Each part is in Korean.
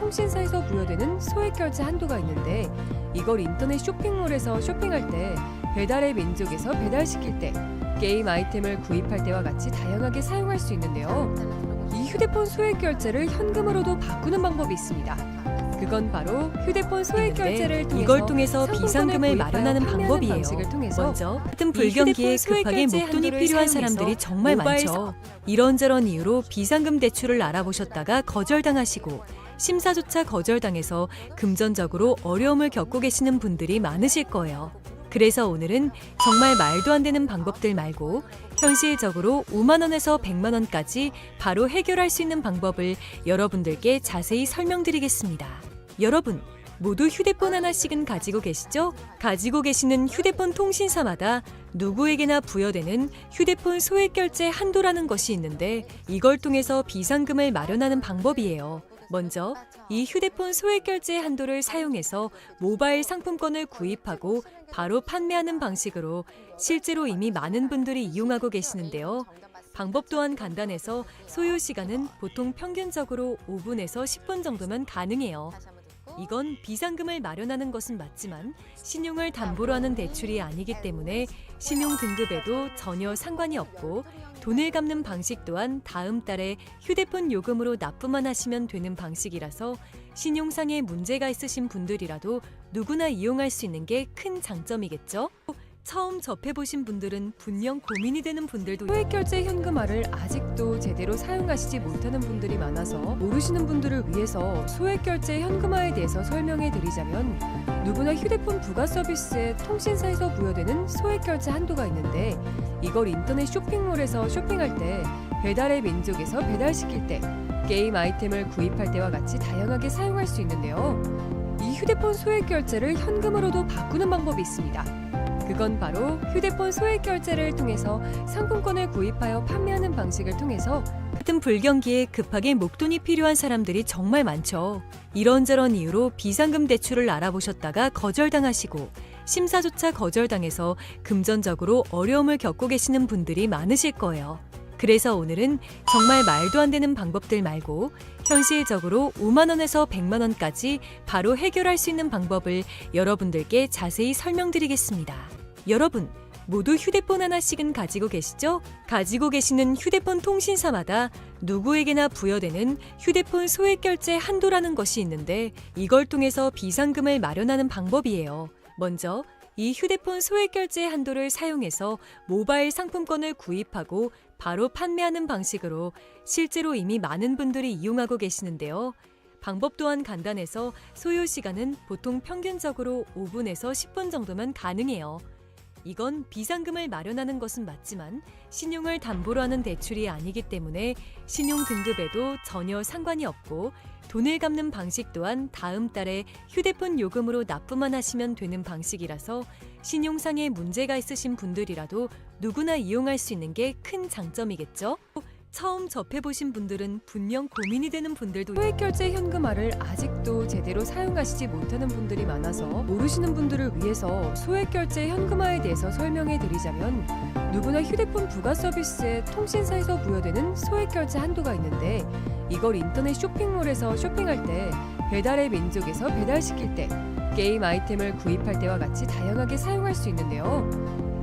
통신사에서 부여되는 소액 결제 한도가 있는데 이걸 인터넷 쇼핑몰에서 쇼핑할 때, 배달의 민족에서 배달시킬 때, 게임 아이템을 구입할 때와 같이 다양하게 사용할 수 있는데요. 이 휴대폰 소액 결제를 현금으로도 바꾸는 방법이 있습니다. 그건 바로 휴대폰 소액 결제를 통해서 이걸 통해서 비상금을 마련하는 방법이에요. 먼저 같은 불경기에 급하게 목돈이 필요한 사람들이 정말 많죠. 이런저런 이유로 비상금 대출을 알아보셨다가 거절당하시고 심사조차 거절당해서 금전적으로 어려움을 겪고 계시는 분들이 많으실 거예요. 그래서 오늘은 정말 말도 안 되는 방법들 말고 현실적으로 5만 원에서 100만 원까지 바로 해결할 수 있는 방법을 여러분들께 자세히 설명드리겠습니다. 여러분, 모두 휴대폰 하나씩은 가지고 계시죠? 가지고 계시는 휴대폰 통신사마다 누구에게나 부여되는 휴대폰 소액 결제 한도라는 것이 있는데 이걸 통해서 비상금을 마련하는 방법이에요. 먼저 이 휴대폰 소액 결제 한도를 사용해서 모바일 상품권을 구입하고 바로 판매하는 방식으로 실제로 이미 많은 분들이 이용하고 계시는데요. 방법 또한 간단해서 소요 시간은 보통 평균적으로 5분에서 10분 정도면 가능해요. 이건 비상금을 마련하는 것은 맞지만 신용을 담보로 하는 대출이 아니기 때문에 신용 등급에도 전혀 상관이 없고 돈을 갚는 방식 또한 다음 달에 휴대폰 요금으로 납부만 하시면 되는 방식이라서 신용상의 문제가 있으신 분들이라도 누구나 이용할 수 있는 게 큰 장점이겠죠? 처음 접해보신 분들은 분명 고민이 되는 분들도 소액 결제 현금화를 아직도 제대로 사용하시지 못하는 분들이 많아서 모르시는 분들을 위해서 소액 결제 현금화에 대해서 설명해 드리자면, 누구나 휴대폰 부가 서비스에 통신사에서 부여되는 소액 결제 한도가 있는데 이걸 인터넷 쇼핑몰에서 쇼핑할 때, 배달의 민족에서 배달시킬 때, 게임 아이템을 구입할 때와 같이 다양하게 사용할 수 있는데요. 이 휴대폰 소액 결제를 현금으로도 바꾸는 방법이 있습니다. 그건 바로 휴대폰 소액 결제를 통해서 상품권을 구입하여 판매하는 방식을 통해서 같은 불경기에 급하게 목돈이 필요한 사람들이 정말 많죠. 이런저런 이유로 비상금 대출을 알아보셨다가 거절당하시고 심사조차 거절당해서 금전적으로 어려움을 겪고 계시는 분들이 많으실 거예요. 그래서 오늘은 정말 말도 안 되는 방법들 말고 현실적으로 5만 원에서 100만 원까지 바로 해결할 수 있는 방법을 여러분들께 자세히 설명드리겠습니다. 여러분, 모두 휴대폰 하나씩은 가지고 계시죠? 가지고 계시는 휴대폰 통신사마다 누구에게나 부여되는 휴대폰 소액 결제 한도라는 것이 있는데 이걸 통해서 비상금을 마련하는 방법이에요. 먼저 이 휴대폰 소액 결제 한도를 사용해서 모바일 상품권을 구입하고 바로 판매하는 방식으로 실제로 이미 많은 분들이 이용하고 계시는데요. 방법 또한 간단해서 소요 시간은 보통 평균적으로 5분에서 10분 정도면 가능해요. 이건 비상금을 마련하는 것은 맞지만 신용을 담보로 하는 대출이 아니기 때문에 신용 등급에도 전혀 상관이 없고 돈을 갚는 방식 또한 다음 달에 휴대폰 요금으로 납부만 하시면 되는 방식이라서 신용상의 문제가 있으신 분들이라도 누구나 이용할 수 있는 게 큰 장점이겠죠? 처음 접해보신 분들은 분명 고민이 되는 분들도 소액 결제 현금화를 아직도 제대로 사용하시지 못하는 분들이 많아서 모르시는 분들을 위해서 소액 결제 현금화에 대해서 설명해 드리자면, 누구나 휴대폰 부가 서비스에 통신사에서 부여되는 소액 결제 한도가 있는데 이걸 인터넷 쇼핑몰에서 쇼핑할 때, 배달의 민족에서 배달시킬 때, 게임 아이템을 구입할 때와 같이 다양하게 사용할 수 있는데요.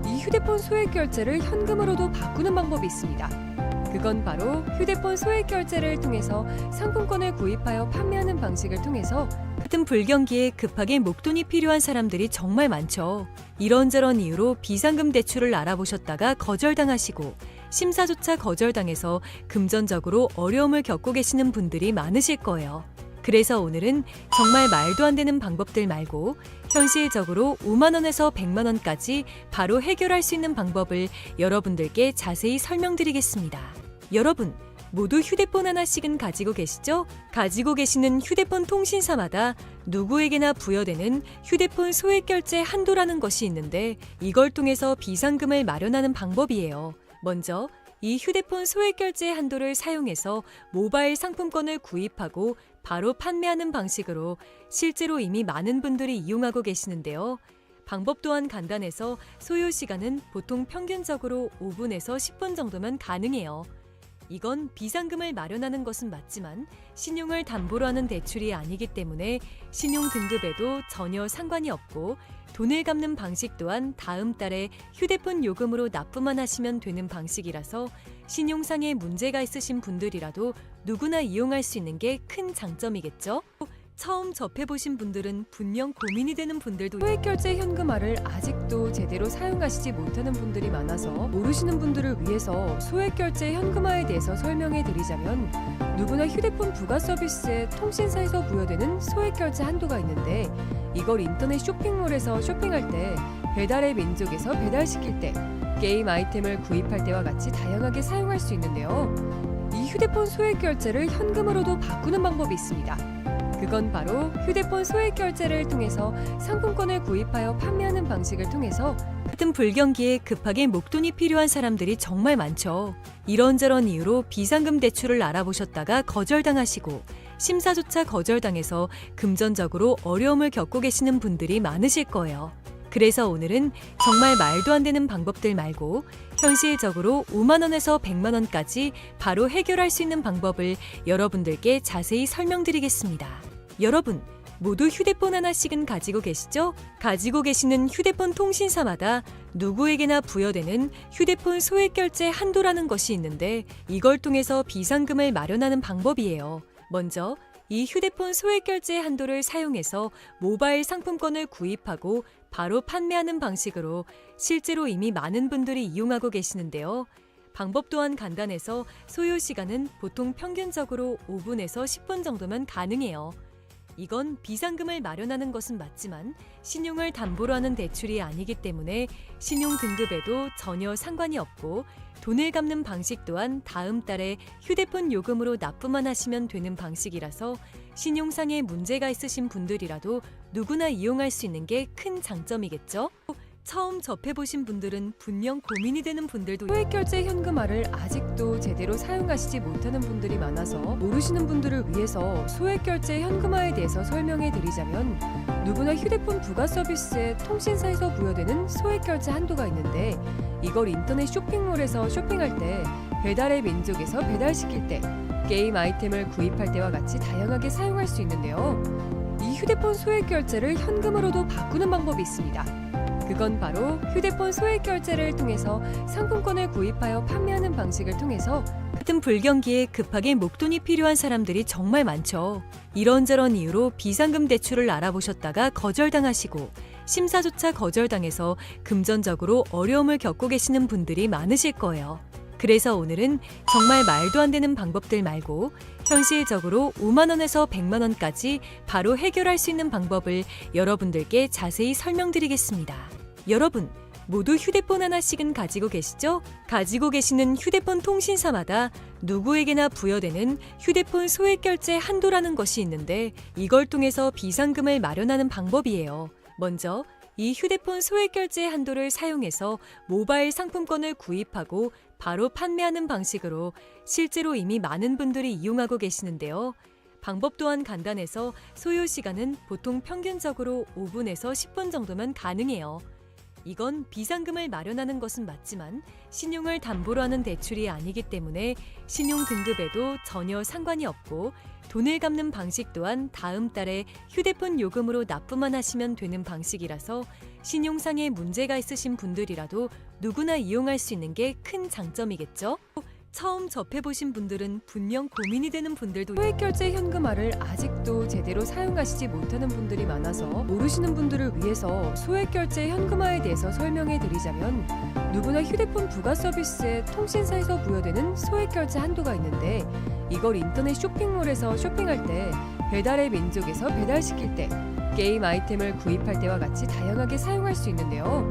이 휴대폰 소액 결제를 현금으로도 바꾸는 방법이 있습니다. 그건 바로 휴대폰 소액 결제를 통해서 상품권을 구입하여 판매하는 방식을 통해서 같은 불경기에 급하게 목돈이 필요한 사람들이 정말 많죠. 이런저런 이유로 비상금 대출을 알아보셨다가 거절당하시고 심사조차 거절당해서 금전적으로 어려움을 겪고 계시는 분들이 많으실 거예요. 그래서 오늘은 정말 말도 안 되는 방법들 말고 현실적으로 5만 원에서 100만 원까지 바로 해결할 수 있는 방법을 여러분들께 자세히 설명드리겠습니다. 여러분, 모두 휴대폰 하나씩은 가지고 계시죠? 가지고 계시는 휴대폰 통신사마다 누구에게나 부여되는 휴대폰 소액 결제 한도라는 것이 있는데 이걸 통해서 비상금을 마련하는 방법이에요. 먼저 이 휴대폰 소액 결제 한도를 사용해서 모바일 상품권을 구입하고 바로 판매하는 방식으로 실제로 이미 많은 분들이 이용하고 계시는데요. 방법 또한 간단해서 소요 시간은 보통 평균적으로 5분에서 10분 정도면 가능해요. 이건 비상금을 마련하는 것은 맞지만 신용을 담보로 하는 대출이 아니기 때문에 신용 등급에도 전혀 상관이 없고 돈을 갚는 방식 또한 다음 달에 휴대폰 요금으로 납부만 하시면 되는 방식이라서 신용상에 문제가 있으신 분들이라도 누구나 이용할 수 있는 게 큰 장점이겠죠? 처음 접해보신 분들은 분명 고민이 되는 분들도 소액결제 현금화를 아직도 제대로 사용하시지 못하는 분들이 많아서 모르시는 분들을 위해서 소액결제 현금화에 대해서 설명해 드리자면 누구나 휴대폰 부가 서비스에 통신사에서 부여되는 소액결제 한도가 있는데 이걸 인터넷 쇼핑몰에서 쇼핑할 때 배달의 민족에서 배달시킬 때 게임 아이템을 구입할 때와 같이 다양하게 사용할 수 있는데요. 이 휴대폰 소액결제를 현금으로도 바꾸는 방법이 있습니다. 그건 바로 휴대폰 소액결제를 통해서 상품권을 구입하여 판매하는 방식을 통해서 같은 불경기에 급하게 목돈이 필요한 사람들이 정말 많죠. 이런저런 이유로 비상금 대출을 알아보셨다가 거절당하시고 심사조차 거절당해서 금전적으로 어려움을 겪고 계시는 분들이 많으실 거예요. 그래서 오늘은 정말 말도 안 되는 방법들 말고 현실적으로 5만 원에서 100만 원까지 바로 해결할 수 있는 방법을 여러분들께 자세히 설명드리겠습니다. 여러분, 모두 휴대폰 하나씩은 가지고 계시죠? 가지고 계시는 휴대폰 통신사마다 누구에게나 부여되는 휴대폰 소액결제 한도라는 것이 있는데 이걸 통해서 비상금을 마련하는 방법이에요. 먼저 이 휴대폰 소액결제 한도를 사용해서 모바일 상품권을 구입하고 바로 판매하는 방식으로 실제로 이미 많은 분들이 이용하고 계시는데요. 방법 또한 간단해서 소요 시간은 보통 평균적으로 5분에서 10분 정도면 가능해요. 이건 비상금을 마련하는 것은 맞지만 신용을 담보로 하는 대출이 아니기 때문에 신용 등급에도 전혀 상관이 없고 돈을 갚는 방식 또한 다음 달에 휴대폰 요금으로 납부만 하시면 되는 방식이라서 신용상에 문제가 있으신 분들이라도 누구나 이용할 수 있는 게 큰 장점이겠죠? 처음 접해보신 분들은 분명 고민이 되는 분들도 소액결제 현금화를 아직도 제대로 사용하시지 못하는 분들이 많아서 모르시는 분들을 위해서 소액결제 현금화에 대해서 설명해 드리자면 누구나 휴대폰 부가 서비스에 통신사에서 부여되는 소액결제 한도가 있는데 이걸 인터넷 쇼핑몰에서 쇼핑할 때 배달의 민족에서 배달시킬 때 게임 아이템을 구입할 때와 같이 다양하게 사용할 수 있는데요. 이 휴대폰 소액결제를 현금으로도 바꾸는 방법이 있습니다. 그건 바로 휴대폰 소액결제를 통해서 상품권을 구입하여 판매하는 방식을 통해서 같은 불경기에 급하게 목돈이 필요한 사람들이 정말 많죠. 이런저런 이유로 비상금 대출을 알아보셨다가 거절당하시고 심사조차 거절당해서 금전적으로 어려움을 겪고 계시는 분들이 많으실 거예요. 그래서 오늘은 정말 말도 안 되는 방법들 말고 현실적으로 5만 원에서 100만 원까지 바로 해결할 수 있는 방법을 여러분들께 자세히 설명드리겠습니다. 여러분, 모두 휴대폰 하나씩은 가지고 계시죠? 가지고 계시는 휴대폰 통신사마다 누구에게나 부여되는 휴대폰 소액결제 한도라는 것이 있는데 이걸 통해서 비상금을 마련하는 방법이에요. 먼저 이 휴대폰 소액결제 한도를 사용해서 모바일 상품권을 구입하고 바로 판매하는 방식으로 실제로 이미 많은 분들이 이용하고 계시는데요. 방법 또한 간단해서 소요 시간은 보통 평균적으로 5분에서 10분 정도면 가능해요. 이건 비상금을 마련하는 것은 맞지만 신용을 담보로 하는 대출이 아니기 때문에 신용 등급에도 전혀 상관이 없고 돈을 갚는 방식 또한 다음 달에 휴대폰 요금으로 납부만 하시면 되는 방식이라서 신용상에 문제가 있으신 분들이라도 누구나 이용할 수 있는 게 큰 장점이겠죠? 처음 접해보신 분들은 분명 고민이 되는 분들도 소액결제 현금화를 아직도 제대로 사용하시지 못하는 분들이 많아서 모르시는 분들을 위해서 소액결제 현금화에 대해서 설명해 드리자면 누구나 휴대폰 부가 서비스에 통신사에서 부여되는 소액결제 한도가 있는데 이걸 인터넷 쇼핑몰에서 쇼핑할 때 배달의 민족에서 배달시킬 때 게임 아이템을 구입할 때와 같이 다양하게 사용할 수 있는데요.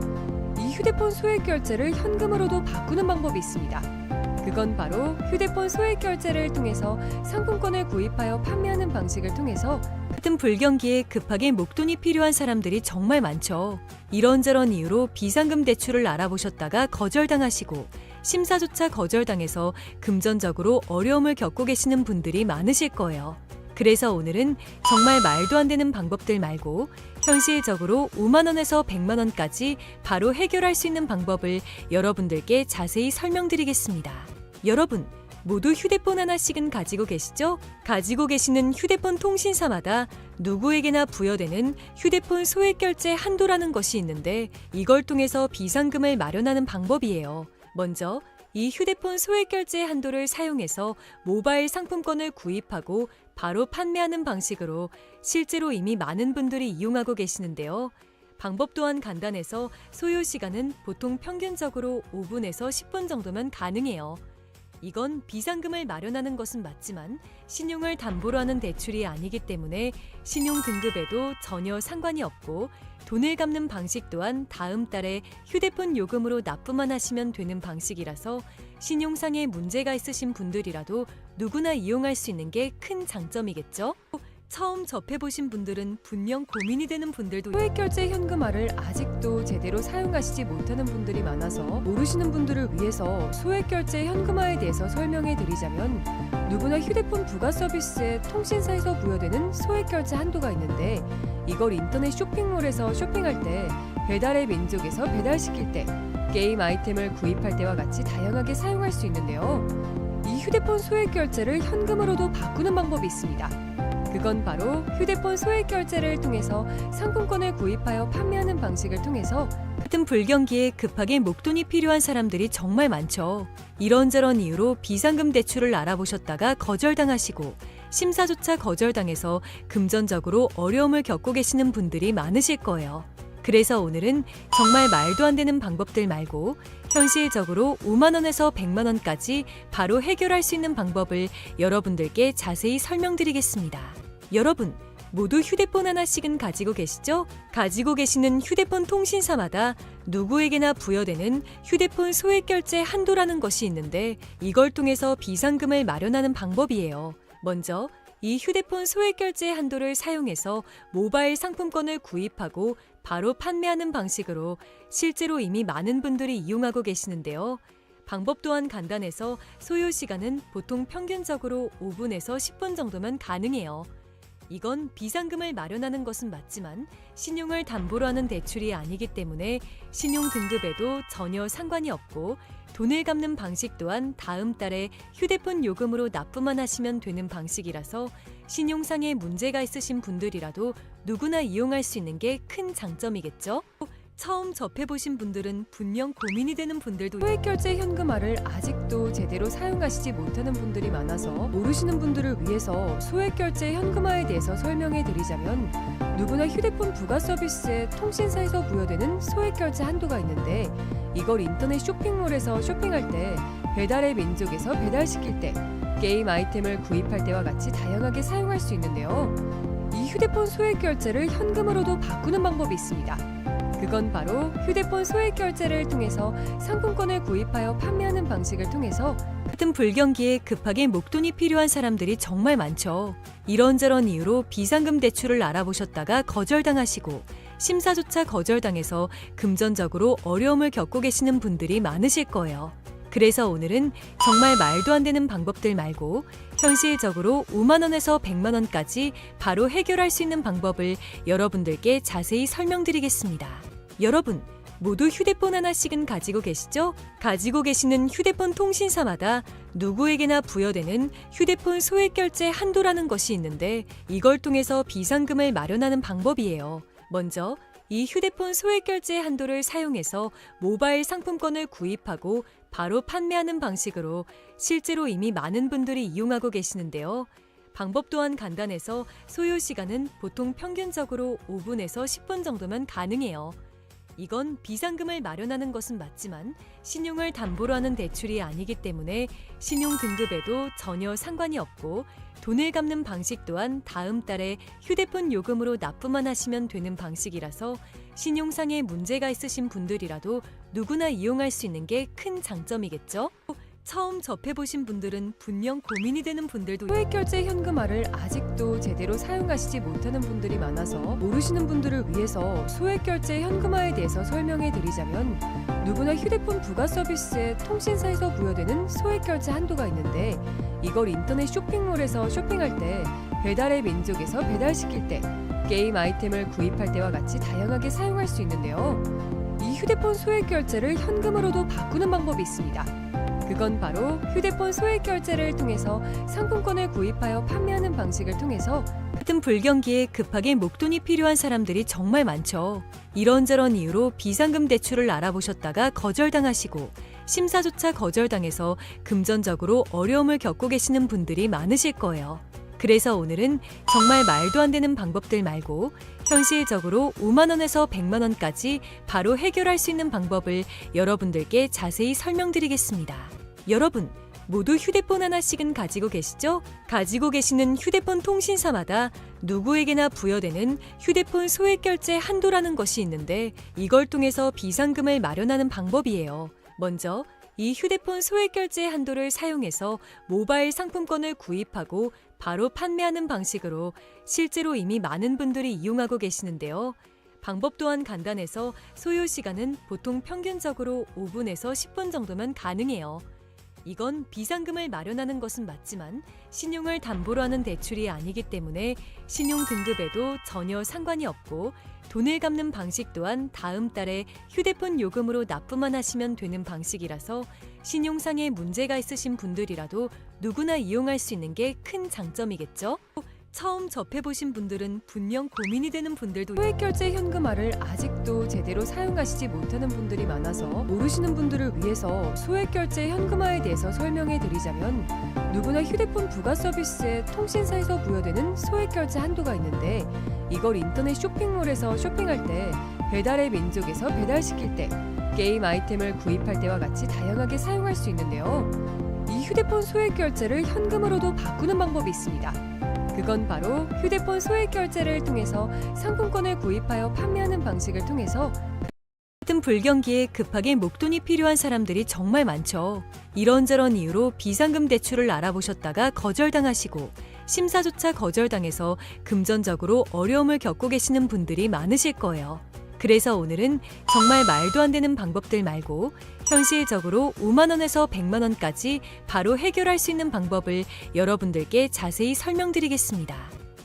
이 휴대폰 소액결제를 현금으로도 바꾸는 방법이 있습니다. 그건 바로 휴대폰 소액결제를 통해서 상품권을 구입하여 판매하는 방식을 통해서 같은 불경기에 급하게 목돈이 필요한 사람들이 정말 많죠. 이런저런 이유로 비상금 대출을 알아보셨다가 거절당하시고 심사조차 거절당해서 금전적으로 어려움을 겪고 계시는 분들이 많으실 거예요. 그래서 오늘은 정말 말도 안 되는 방법들 말고 현실적으로 5만 원에서 100만 원까지 바로 해결할 수 있는 방법을 여러분들께 자세히 설명드리겠습니다. 여러분, 모두 휴대폰 하나씩은 가지고 계시죠? 가지고 계시는 휴대폰 통신사마다 누구에게나 부여되는 휴대폰 소액 결제 한도라는 것이 있는데 이걸 통해서 비상금을 마련하는 방법이에요. 먼저 이 휴대폰 소액 결제 한도를 사용해서 모바일 상품권을 구입하고 바로 판매하는 방식으로 실제로 이미 많은 분들이 이용하고 계시는데요. 방법 또한 간단해서 소요 시간은 보통 평균적으로 5분에서 10분 정도면 가능해요. 이건 비상금을 마련하는 것은 맞지만 신용을 담보로 하는 대출이 아니기 때문에 신용 등급에도 전혀 상관이 없고 돈을 갚는 방식 또한 다음 달에 휴대폰 요금으로 납부만 하시면 되는 방식이라서 신용상의 문제가 있으신 분들이라도 누구나 이용할 수 있는 게 큰 장점이겠죠? 처음 접해보신 분들은 분명 고민이 되는 분들도 소액결제 현금화를 아직도 제대로 사용하시지 못하는 분들이 많아서 모르시는 분들을 위해서 소액결제 현금화에 대해서 설명해 드리자면 누구나 휴대폰 부가 서비스에 통신사에서 부여되는 소액결제 한도가 있는데 이걸 인터넷 쇼핑몰에서 쇼핑할 때 배달의 민족에서 배달시킬 때 게임 아이템을 구입할 때와 같이 다양하게 사용할 수 있는데요. 이 휴대폰 소액결제를 현금으로도 바꾸는 방법이 있습니다. 그건 바로 휴대폰 소액 결제를 통해서 상품권을 구입하여 판매하는 방식을 통해서 같은 불경기에 급하게 목돈이 필요한 사람들이 정말 많죠. 이런저런 이유로 비상금 대출을 알아보셨다가 거절당하시고 심사조차 거절당해서 금전적으로 어려움을 겪고 계시는 분들이 많으실 거예요. 그래서 오늘은 정말 말도 안 되는 방법들 말고 현실적으로 5만 원에서 100만 원까지 바로 해결할 수 있는 방법을 여러분들께 자세히 설명드리겠습니다. 여러분, 모두 휴대폰 하나씩은 가지고 계시죠? 가지고 계시는 휴대폰 통신사마다 누구에게나 부여되는 휴대폰 소액 결제 한도라는 것이 있는데 이걸 통해서 비상금을 마련하는 방법이에요. 먼저 이 휴대폰 소액 결제 한도를 사용해서 모바일 상품권을 구입하고 바로 판매하는 방식으로 실제로 이미 많은 분들이 이용하고 계시는데요. 방법 또한 간단해서 소요 시간은 보통 평균적으로 5분에서 10분 정도면 가능해요. 이건 비상금을 마련하는 것은 맞지만 신용을 담보로 하는 대출이 아니기 때문에 신용 등급에도 전혀 상관이 없고 돈을 갚는 방식 또한 다음 달에 휴대폰 요금으로 납부만 하시면 되는 방식이라서 신용상의 문제가 있으신 분들이라도 누구나 이용할 수 있는 게 큰 장점이겠죠? 처음 접해보신 분들은 분명 고민이 되는 분들도 소액결제 현금화를 아직도 제대로 사용하시지 못하는 분들이 많아서 모르시는 분들을 위해서 소액결제 현금화에 대해서 설명해 드리자면 누구나 휴대폰 부가 서비스에 통신사에서 부여되는 소액결제 한도가 있는데 이걸 인터넷 쇼핑몰에서 쇼핑할 때 배달의 민족에서 배달시킬 때 게임 아이템을 구입할 때와 같이 다양하게 사용할 수 있는데요. 이 휴대폰 소액결제를 현금으로도 바꾸는 방법이 있습니다. 그건 바로 휴대폰 소액 결제를 통해서 상품권을 구입하여 판매하는 방식을 통해서 같은 불경기에 급하게 목돈이 필요한 사람들이 정말 많죠. 이런저런 이유로 비상금 대출을 알아보셨다가 거절당하시고 심사조차 거절당해서 금전적으로 어려움을 겪고 계시는 분들이 많으실 거예요. 그래서 오늘은 정말 말도 안 되는 방법들 말고 현실적으로 5만 원에서 100만 원까지 바로 해결할 수 있는 방법을 여러분들께 자세히 설명드리겠습니다. 여러분, 모두 휴대폰 하나씩은 가지고 계시죠? 가지고 계시는 휴대폰 통신사마다 누구에게나 부여되는 휴대폰 소액 결제 한도라는 것이 있는데 이걸 통해서 비상금을 마련하는 방법이에요. 먼저 이 휴대폰 소액 결제 한도를 사용해서 모바일 상품권을 구입하고 바로 판매하는 방식으로 실제로 이미 많은 분들이 이용하고 계시는데요. 방법 또한 간단해서 소요 시간은 보통 평균적으로 5분에서 10분 정도면 가능해요. 이건 비상금을 마련하는 것은 맞지만 신용을 담보로 하는 대출이 아니기 때문에 신용 등급에도 전혀 상관이 없고 돈을 갚는 방식 또한 다음 달에 휴대폰 요금으로 납부만 하시면 되는 방식이라서 신용상의 문제가 있으신 분들이라도 누구나 이용할 수 있는 게 큰 장점이겠죠? 처음 접해보신 분들은 분명 고민이 되는 분들도 소액결제 현금화를 아직도 제대로 사용하시지 못하는 분들이 많아서 모르시는 분들을 위해서 소액결제 현금화에 대해서 설명해 드리자면 누구나 휴대폰 부가 서비스에 통신사에서 부여되는 소액결제 한도가 있는데 이걸 인터넷 쇼핑몰에서 쇼핑할 때 배달의 민족에서 배달시킬 때 게임 아이템을 구입할 때와 같이 다양하게 사용할 수 있는데요. 이 휴대폰 소액결제를 현금으로도 바꾸는 방법이 있습니다. 그건 바로 휴대폰 소액 결제를 통해서 상품권을 구입하여 판매하는 방식을 통해서 같은 불경기에 급하게 목돈이 필요한 사람들이 정말 많죠. 이런저런 이유로 비상금 대출을 알아보셨다가 거절당하시고 심사조차 거절당해서 금전적으로 어려움을 겪고 계시는 분들이 많으실 거예요. 그래서 오늘은 정말 말도 안 되는 방법들 말고 현실적으로 5만 원에서 100만 원까지 바로 해결할 수 있는 방법을 여러분들께 자세히 설명드리겠습니다. 여러분, 모두 휴대폰 하나씩은 가지고 계시죠? 가지고 계시는 휴대폰 통신사마다 누구에게나 부여되는 휴대폰 소액 결제 한도라는 것이 있는데 이걸 통해서 비상금을 마련하는 방법이에요. 먼저 이 휴대폰 소액 결제 한도를 사용해서 모바일 상품권을 구입하고 바로 판매하는 방식으로 실제로 이미 많은 분들이 이용하고 계시는데요. 방법 또한 간단해서 소요 시간은 보통 평균적으로 5분에서 10분 정도면 가능해요. 이건 비상금을 마련하는 것은 맞지만 신용을 담보로 하는 대출이 아니기 때문에 신용 등급에도 전혀 상관이 없고 돈을 갚는 방식 또한 다음 달에 휴대폰 요금으로 납부만 하시면 되는 방식이라서 신용상에 문제가 있으신 분들이라도 누구나 이용할 수 있는 게 큰 장점이겠죠? 처음 접해보신 분들은 분명 고민이 되는 분들도 소액결제 현금화를 아직도 제대로 사용하시지 못하는 분들이 많아서 모르시는 분들을 위해서 소액결제 현금화에 대해서 설명해 드리자면 누구나 휴대폰 부가 서비스에 통신사에서 부여되는 소액결제 한도가 있는데 이걸 인터넷 쇼핑몰에서 쇼핑할 때 배달의 민족에서 배달시킬 때 게임 아이템을 구입할 때와 같이 다양하게 사용할 수 있는데요. 이 휴대폰 소액결제를 현금으로도 바꾸는 방법이 있습니다. 그건 바로 휴대폰 소액 결제를 통해서 상품권을 구입하여 판매하는 방식을 통해서 같은 불경기에 급하게 목돈이 필요한 사람들이 정말 많죠. 이런저런 이유로 비상금 대출을 알아보셨다가 거절당하시고 심사조차 거절당해서 금전적으로 어려움을 겪고 계시는 분들이 많으실 거예요. 그래서 오늘은 정말 말도 안 되는 방법들 말고 현실적으로 5만 원에서 100만 원까지 바로 해결할 수 있는 방법을 여러분들께 자세히 설명드리겠습니다.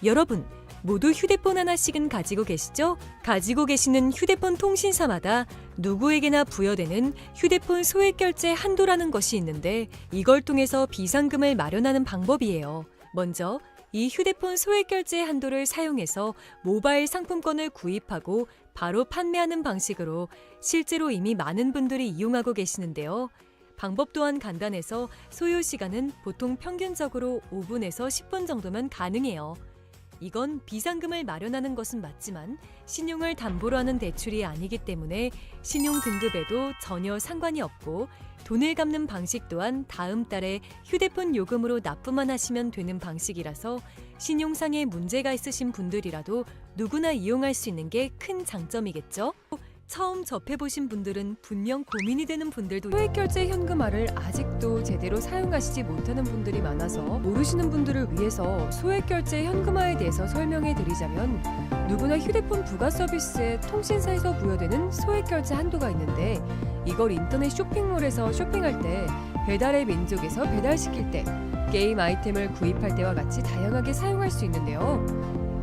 여러분, 모두 휴대폰 하나씩은 가지고 계시죠? 가지고 계시는 휴대폰 통신사마다 누구에게나 부여되는 휴대폰 소액 결제 한도라는 것이 있는데 이걸 통해서 비상금을 마련하는 방법이에요. 먼저 이 휴대폰 소액 결제 한도를 사용해서 모바일 상품권을 구입하고 바로 판매하는 방식으로 실제로 이미 많은 분들이 이용하고 계시는데요. 방법 또한 간단해서 소요 시간은 보통 평균적으로 5분에서 10분 정도면 가능해요. 이건 비상금을 마련하는 것은 맞지만 신용을 담보로 하는 대출이 아니기 때문에 신용 등급에도 전혀 상관이 없고 돈을 갚는 방식 또한 다음 달에 휴대폰 요금으로 납부만 하시면 되는 방식이라서 신용상에 문제가 있으신 분들이라도 누구나 이용할 수 있는 게 큰 장점이겠죠? 처음 접해보신 분들은 분명 고민이 되는 분들도 소액결제 현금화를 아직도 제대로 사용하시지 못하는 분들이 많아서 모르시는 분들을 위해서 소액결제 현금화에 대해서 설명해 드리자면 누구나 휴대폰 부가 서비스에 통신사에서 부여되는 소액결제 한도가 있는데 이걸 인터넷 쇼핑몰에서 쇼핑할 때 배달의 민족에서 배달시킬 때 게임 아이템을 구입할 때와 같이 다양하게 사용할 수 있는데요.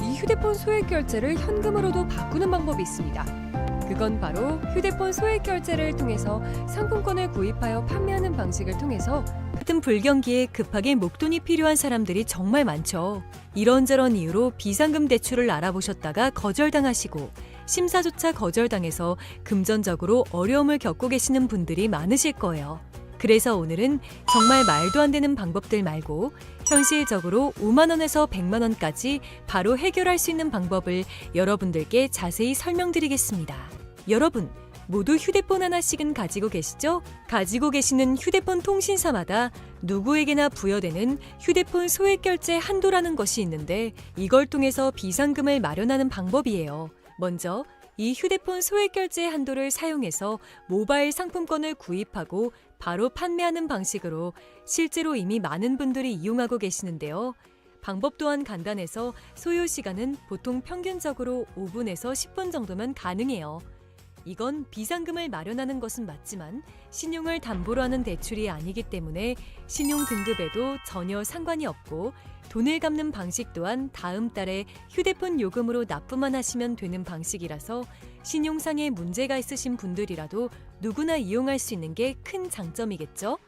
이 휴대폰 소액결제를 현금으로도 바꾸는 방법이 있습니다. 그건 바로 휴대폰 소액 결제를 통해서 상품권을 구입하여 판매하는 방식을 통해서 같은 불경기에 급하게 목돈이 필요한 사람들이 정말 많죠. 이런저런 이유로 비상금 대출을 알아보셨다가 거절당하시고 심사조차 거절당해서 금전적으로 어려움을 겪고 계시는 분들이 많으실 거예요. 그래서 오늘은 정말 말도 안 되는 방법들 말고 현실적으로 5만 원에서 100만 원까지 바로 해결할 수 있는 방법을 여러분들께 자세히 설명드리겠습니다. 여러분, 모두 휴대폰 하나씩은 가지고 계시죠? 가지고 계시는 휴대폰 통신사마다 누구에게나 부여되는 휴대폰 소액 결제 한도라는 것이 있는데 이걸 통해서 비상금을 마련하는 방법이에요. 먼저 이 휴대폰 소액 결제 한도를 사용해서 모바일 상품권을 구입하고 바로 판매하는 방식으로 실제로 이미 많은 분들이 이용하고 계시는데요. 방법 또한 간단해서 소요 시간은 보통 평균적으로 5분에서 10분 정도면 가능해요. 이건 비상금을 마련하는 것은 맞지만 신용을 담보로 하는 대출이 아니기 때문에 신용 등급에도 전혀 상관이 없고 돈을 갚는 방식 또한 다음 달에 휴대폰 요금으로 납부만 하시면 되는 방식이라서 신용상에 문제가 있으신 분들이라도 누구나 이용할 수 있는 게 큰 장점이겠죠?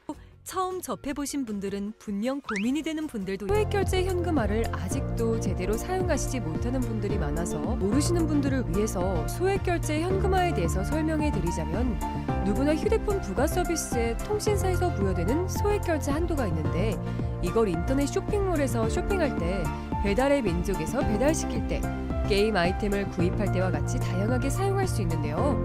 처음 접해보신 분들은 분명 고민이 되는 분들도 소액결제 현금화를 아직도 제대로 사용하시지 못하는 분들이 많아서 모르시는 분들을 위해서 소액결제 현금화에 대해서 설명해 드리자면, 누구나 휴대폰 부가 서비스에 통신사에서 부여되는 소액결제 한도가 있는데, 이걸 인터넷 쇼핑몰에서 쇼핑할 때, 배달의 민족에서 배달시킬 때, 게임 아이템을 구입할 때와 같이 다양하게 사용할 수 있는데요.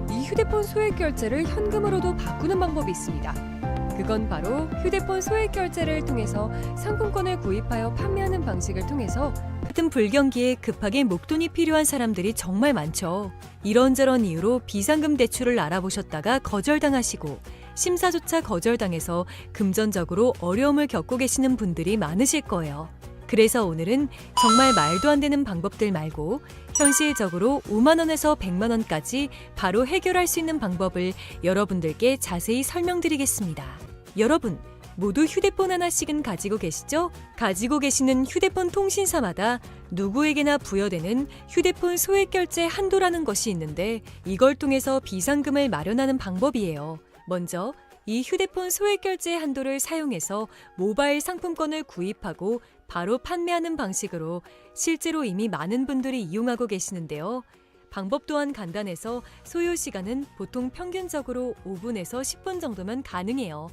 이 휴대폰 소액결제를 현금으로도 바꾸는 방법이 있습니다. 그건 바로 휴대폰 소액결제를 통해서 상품권을 구입하여 판매하는 방식을 통해서 같은 불경기에 급하게 목돈이 필요한 사람들이 정말 많죠. 이런저런 이유로 비상금 대출을 알아보셨다가 거절당하시고 심사조차 거절당해서 금전적으로 어려움을 겪고 계시는 분들이 많으실 거예요. 그래서 오늘은 정말 말도 안 되는 방법들 말고 현실적으로 5만 원에서 100만 원까지 바로 해결할 수 있는 방법을 여러분들께 자세히 설명드리겠습니다. 여러분, 모두 휴대폰 하나씩은 가지고 계시죠? 가지고 계시는 휴대폰 통신사마다 누구에게나 부여되는 휴대폰 소액결제 한도라는 것이 있는데, 이걸 통해서 비상금을 마련하는 방법이에요. 먼저 이 휴대폰 소액결제 한도를 사용해서 모바일 상품권을 구입하고 바로 판매하는 방식으로 실제로 이미 많은 분들이 이용하고 계시는데요. 방법 또한 간단해서 소요 시간은 보통 평균적으로 5분에서 10분 정도면 가능해요.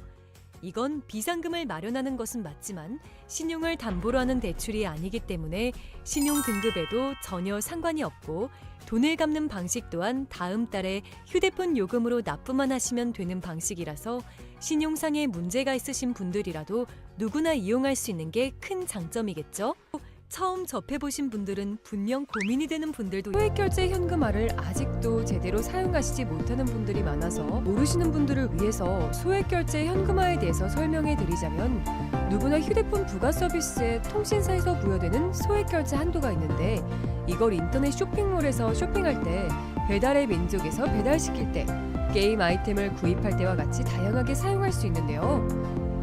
이건 비상금을 마련하는 것은 맞지만 신용을 담보로 하는 대출이 아니기 때문에 신용 등급에도 전혀 상관이 없고, 돈을 갚는 방식 또한 다음 달에 휴대폰 요금으로 납부만 하시면 되는 방식이라서 신용상의 문제가 있으신 분들이라도 누구나 이용할 수 있는 게 큰 장점이겠죠? 처음 접해보신 분들은 분명 고민이 되는 분들도 소액결제 현금화를 아직도 제대로 사용하시지 못하는 분들이 많아서 모르시는 분들을 위해서 소액결제 현금화에 대해서 설명해 드리자면, 누구나 휴대폰 부가 서비스에 통신사에서 부여되는 소액결제 한도가 있는데, 이걸 인터넷 쇼핑몰에서 쇼핑할 때, 배달의 민족에서 배달시킬 때, 게임 아이템을 구입할 때와 같이 다양하게 사용할 수 있는데요.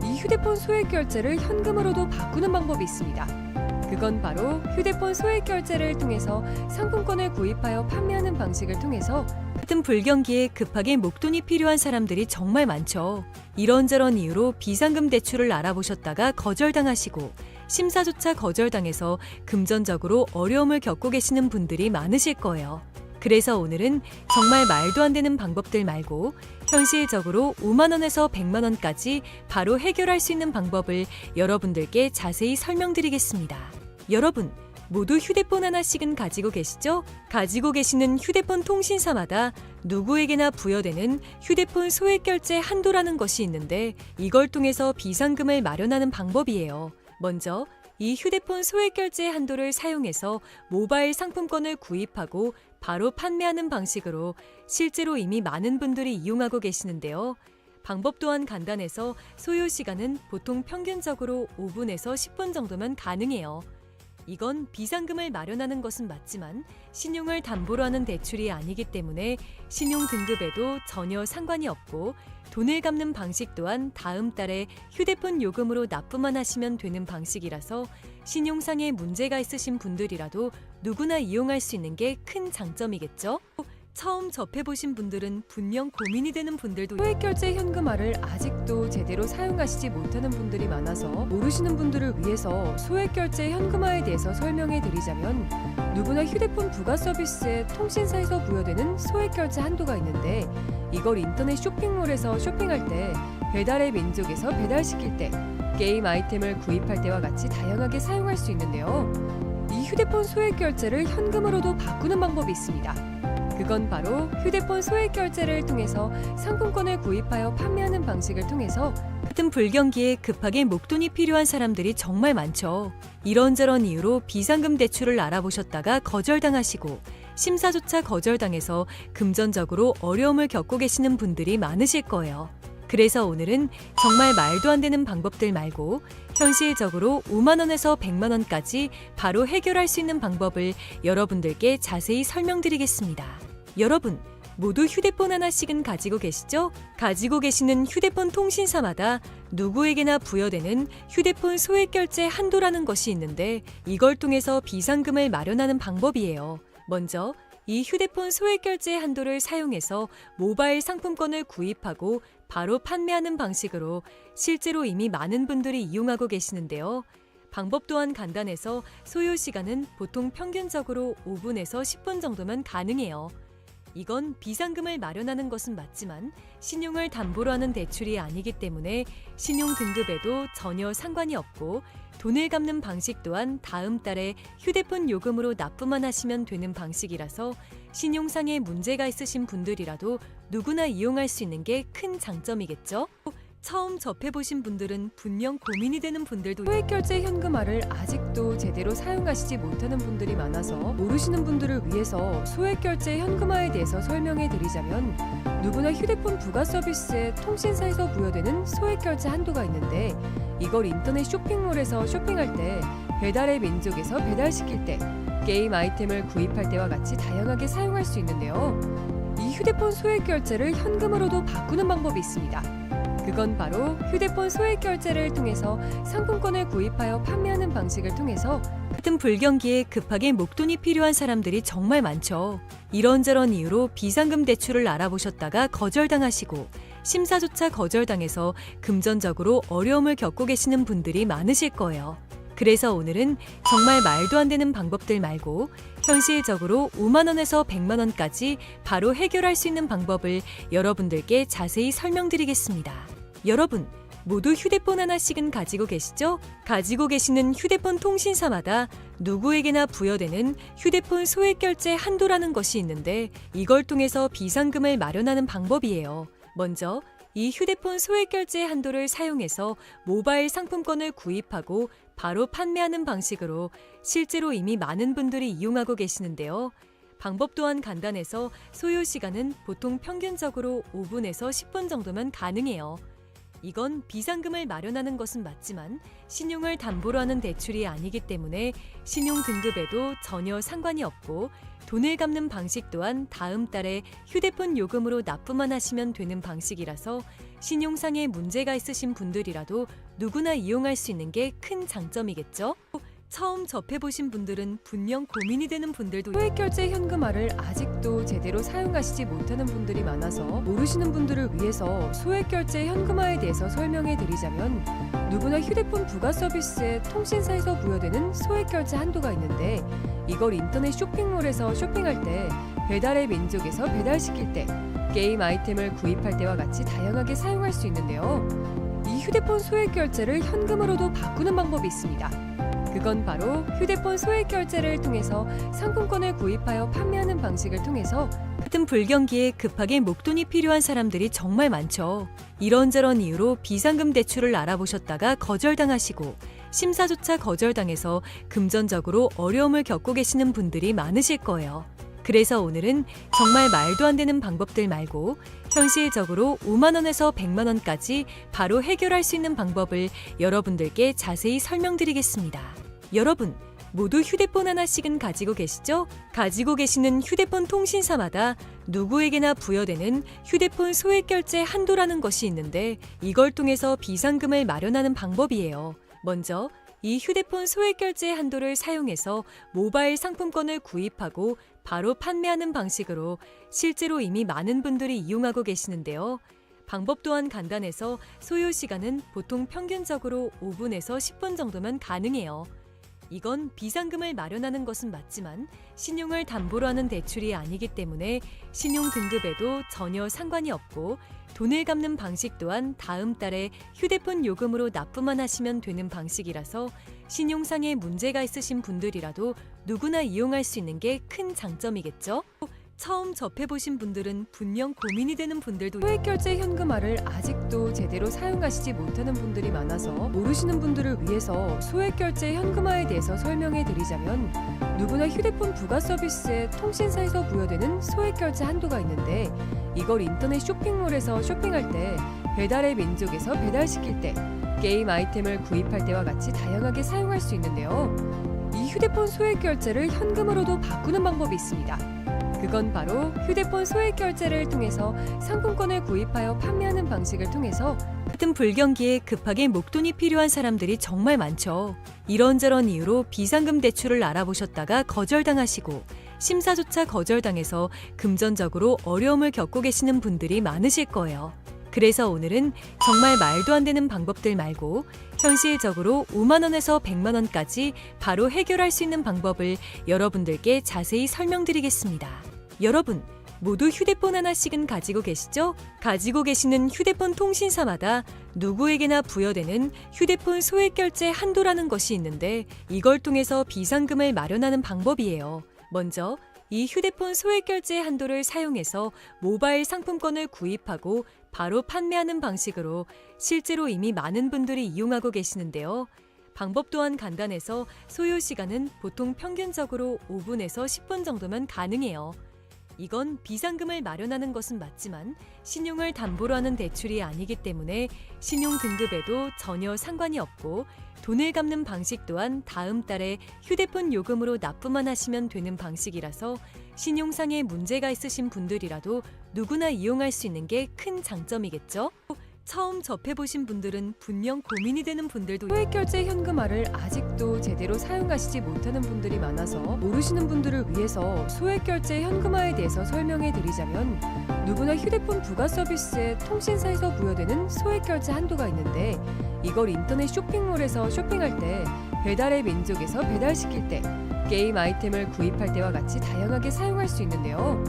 이 휴대폰 소액결제를 현금으로도 바꾸는 방법이 있습니다. 그건 바로 휴대폰 소액결제를 통해서 상품권을 구입하여 판매하는 방식을 통해서 같은 불경기에 급하게 목돈이 필요한 사람들이 정말 많죠. 이런저런 이유로 비상금 대출을 알아보셨다가 거절당하시고 심사조차 거절당해서 금전적으로 어려움을 겪고 계시는 분들이 많으실 거예요. 그래서 오늘은 정말 말도 안 되는 방법들 말고 현실적으로 5만 원에서 100만 원까지 바로 해결할 수 있는 방법을 여러분들께 자세히 설명드리겠습니다. 여러분, 모두 휴대폰 하나씩은 가지고 계시죠? 가지고 계시는 휴대폰 통신사마다 누구에게나 부여되는 휴대폰 소액결제 한도라는 것이 있는데, 이걸 통해서 비상금을 마련하는 방법이에요. 먼저 이 휴대폰 소액결제 한도를 사용해서 모바일 상품권을 구입하고 바로 판매하는 방식으로 실제로 이미 많은 분들이 이용하고 계시는데요. 방법 또한 간단해서 소요 시간은 보통 평균적으로 5분에서 10분 정도면 가능해요. 이건 비상금을 마련하는 것은 맞지만 신용을 담보로 하는 대출이 아니기 때문에 신용 등급에도 전혀 상관이 없고, 돈을 갚는 방식 또한 다음 달에 휴대폰 요금으로 납부만 하시면 되는 방식이라서 신용상의 문제가 있으신 분들이라도 누구나 이용할 수 있는 게 큰 장점이겠죠? 처음 접해보신 분들은 분명 고민이 되는 분들도 소액결제 현금화를 아직도 제대로 사용하시지 못하는 분들이 많아서 모르시는 분들을 위해서 소액결제 현금화에 대해서 설명해 드리자면, 누구나 휴대폰 부가 서비스에 통신사에서 부여되는 소액결제 한도가 있는데, 이걸 인터넷 쇼핑몰에서 쇼핑할 때, 배달의 민족에서 배달시킬 때, 게임 아이템을 구입할 때와 같이 다양하게 사용할 수 있는데요. 이 휴대폰 소액결제를 현금으로도 바꾸는 방법이 있습니다. 그건 바로 휴대폰 소액결제를 통해서 상품권을 구입하여 판매하는 방식을 통해서 같은 불경기에 급하게 목돈이 필요한 사람들이 정말 많죠. 이런저런 이유로 비상금 대출을 알아보셨다가 거절당하시고 심사조차 거절당해서 금전적으로 어려움을 겪고 계시는 분들이 많으실 거예요. 그래서 오늘은 정말 말도 안 되는 방법들 말고 현실적으로 5만 원에서 100만 원까지 바로 해결할 수 있는 방법을 여러분들께 자세히 설명드리겠습니다. 여러분, 모두 휴대폰 하나씩은 가지고 계시죠? 가지고 계시는 휴대폰 통신사마다 누구에게나 부여되는 휴대폰 소액결제 한도라는 것이 있는데, 이걸 통해서 비상금을 마련하는 방법이에요. 먼저 이 휴대폰 소액결제 한도를 사용해서 모바일 상품권을 구입하고 바로 판매하는 방식으로 실제로 이미 많은 분들이 이용하고 계시는데요. 방법 또한 간단해서 소요 시간은 보통 평균적으로 5분에서 10분 정도면 가능해요. 이건 비상금을 마련하는 것은 맞지만 신용을 담보로 하는 대출이 아니기 때문에 신용 등급에도 전혀 상관이 없고 돈을 갚는 방식 또한 다음 달에 휴대폰 요금으로 납부만 하시면 되는 방식이라서 신용상에 문제가 있으신 분들이라도 누구나 이용할 수 있는 게 큰 장점이겠죠? 처음 접해보신 분들은 분명 고민이 되는 분들도 소액결제 현금화를 아직도 제대로 사용하시지 못하는 분들이 많아서 모르시는 분들을 위해서 소액결제 현금화에 대해서 설명해 드리자면 누구나 휴대폰 부가 서비스에 통신사에서 부여되는 소액결제 한도가 있는데 이걸 인터넷 쇼핑몰에서 쇼핑할 때 배달의 민족에서 배달시킬 때 게임 아이템을 구입할 때와 같이 다양하게 사용할 수 있는데요. 이 휴대폰 소액결제를 현금으로도 바꾸는 방법이 있습니다. 그건 바로 휴대폰 소액결제를 통해서 상품권을 구입하여 판매하는 방식을 통해서 같은 불경기에 급하게 목돈이 필요한 사람들이 정말 많죠. 이런저런 이유로 비상금 대출을 알아보셨다가 거절당하시고 심사조차 거절당해서 금전적으로 어려움을 겪고 계시는 분들이 많으실 거예요. 그래서 오늘은 정말 말도 안 되는 방법들 말고 현실적으로 5만 원에서 100만 원까지 바로 해결할 수 있는 방법을 여러분들께 자세히 설명드리겠습니다. 여러분, 모두 휴대폰 하나씩은 가지고 계시죠? 가지고 계시는 휴대폰 통신사마다 누구에게나 부여되는 휴대폰 소액결제 한도라는 것이 있는데 이걸 통해서 비상금을 마련하는 방법이에요. 먼저 이 휴대폰 소액결제 한도를 사용해서 모바일 상품권을 구입하고 바로 판매하는 방식으로 실제로 이미 많은 분들이 이용하고 계시는데요. 방법 또한 간단해서 소요 시간은 보통 평균적으로 5분에서 10분 정도면 가능해요. 이건 비상금을 마련하는 것은 맞지만 신용을 담보로 하는 대출이 아니기 때문에 신용 등급에도 전혀 상관이 없고 돈을 갚는 방식 또한 다음 달에 휴대폰 요금으로 납부만 하시면 되는 방식이라서 신용상에 문제가 있으신 분들이라도 누구나 이용할 수 있는 게 큰 장점이겠죠? 처음 접해보신 분들은 분명 고민이 되는 분들도 소액결제 현금화를 아직도 제대로 사용하시지 못하는 분들이 많아서 모르시는 분들을 위해서 소액결제 현금화에 대해서 설명해 드리자면 누구나 휴대폰 부가 서비스에 통신사에서 부여되는 소액결제 한도가 있는데 이걸 인터넷 쇼핑몰에서 쇼핑할 때 배달의 민족에서 배달시킬 때 게임 아이템을 구입할 때와 같이 다양하게 사용할 수 있는데요. 이 휴대폰 소액결제를 현금으로도 바꾸는 방법이 있습니다. 그건 바로 휴대폰 소액결제를 통해서 상품권을 구입하여 판매하는 방식을 통해서 같은 불경기에 급하게 목돈이 필요한 사람들이 정말 많죠. 이런저런 이유로 비상금 대출을 알아보셨다가 거절당하시고 심사조차 거절당해서 금전적으로 어려움을 겪고 계시는 분들이 많으실 거예요. 그래서 오늘은 정말 말도 안 되는 방법들 말고 현실적으로 5만 원에서 100만 원까지 바로 해결할 수 있는 방법을 여러분들께 자세히 설명드리겠습니다. 여러분, 모두 휴대폰 하나씩은 가지고 계시죠? 가지고 계시는 휴대폰 통신사마다 누구에게나 부여되는 휴대폰 소액결제 한도라는 것이 있는데 이걸 통해서 비상금을 마련하는 방법이에요. 먼저 이 휴대폰 소액결제 한도를 사용해서 모바일 상품권을 구입하고 바로 판매하는 방식으로 실제로 이미 많은 분들이 이용하고 계시는데요. 방법 또한 간단해서 소요 시간은 보통 평균적으로 5분에서 10분 정도면 가능해요. 이건 비상금을 마련하는 것은 맞지만 신용을 담보로 하는 대출이 아니기 때문에 신용 등급에도 전혀 상관이 없고 돈을 갚는 방식 또한 다음 달에 휴대폰 요금으로 납부만 하시면 되는 방식이라서 신용상에 문제가 있으신 분들이라도 누구나 이용할 수 있는 게 큰 장점이겠죠? 처음 접해보신 분들은 분명 고민이 되는 분들도 소액결제 현금화를 아직도 제대로 사용하시지 못하는 분들이 많아서 모르시는 분들을 위해서 소액결제 현금화에 대해서 설명해 드리자면 누구나 휴대폰 부가 서비스에 통신사에서 부여되는 소액결제 한도가 있는데 이걸 인터넷 쇼핑몰에서 쇼핑할 때 배달의 민족에서 배달시킬 때 게임 아이템을 구입할 때와 같이 다양하게 사용할 수 있는데요. 이 휴대폰 소액결제를 현금으로도 바꾸는 방법이 있습니다. 그건 바로 휴대폰 소액결제를 통해서 상품권을 구입하여 판매하는 방식을 통해서 같은 불경기에 급하게 목돈이 필요한 사람들이 정말 많죠. 이런저런 이유로 비상금 대출을 알아보셨다가 거절당하시고 심사조차 거절당해서 금전적으로 어려움을 겪고 계시는 분들이 많으실 거예요. 그래서 오늘은 정말 말도 안 되는 방법들 말고 현실적으로 5만 원에서 100만 원까지 바로 해결할 수 있는 방법을 여러분들께 자세히 설명드리겠습니다. 여러분, 모두 휴대폰 하나씩은 가지고 계시죠? 가지고 계시는 휴대폰 통신사마다 누구에게나 부여되는 휴대폰 소액결제 한도라는 것이 있는데 이걸 통해서 비상금을 마련하는 방법이에요. 먼저 이 휴대폰 소액결제 한도를 사용해서 모바일 상품권을 구입하고 바로 판매하는 방식으로 실제로 이미 많은 분들이 이용하고 계시는데요. 방법 또한 간단해서 소요 시간은 보통 평균적으로 5분에서 10분 정도면 가능해요. 이건 비상금을 마련하는 것은 맞지만 신용을 담보로 하는 대출이 아니기 때문에 신용 등급에도 전혀 상관이 없고 돈을 갚는 방식 또한 다음 달에 휴대폰 요금으로 납부만 하시면 되는 방식이라서 신용상의 문제가 있으신 분들이라도 누구나 이용할 수 있는 게 큰 장점이겠죠? 처음 접해보신 분들은 분명 고민이 되는 분들도 소액결제 현금화를 아직도 제대로 사용하시지 못하는 분들이 많아서 모르시는 분들을 위해서 소액결제 현금화에 대해서 설명해 드리자면 누구나 휴대폰 부가 서비스에 통신사에서 부여되는 소액결제 한도가 있는데 이걸 인터넷 쇼핑몰에서 쇼핑할 때 배달의 민족에서 배달시킬 때 게임 아이템을 구입할 때와 같이 다양하게 사용할 수 있는데요.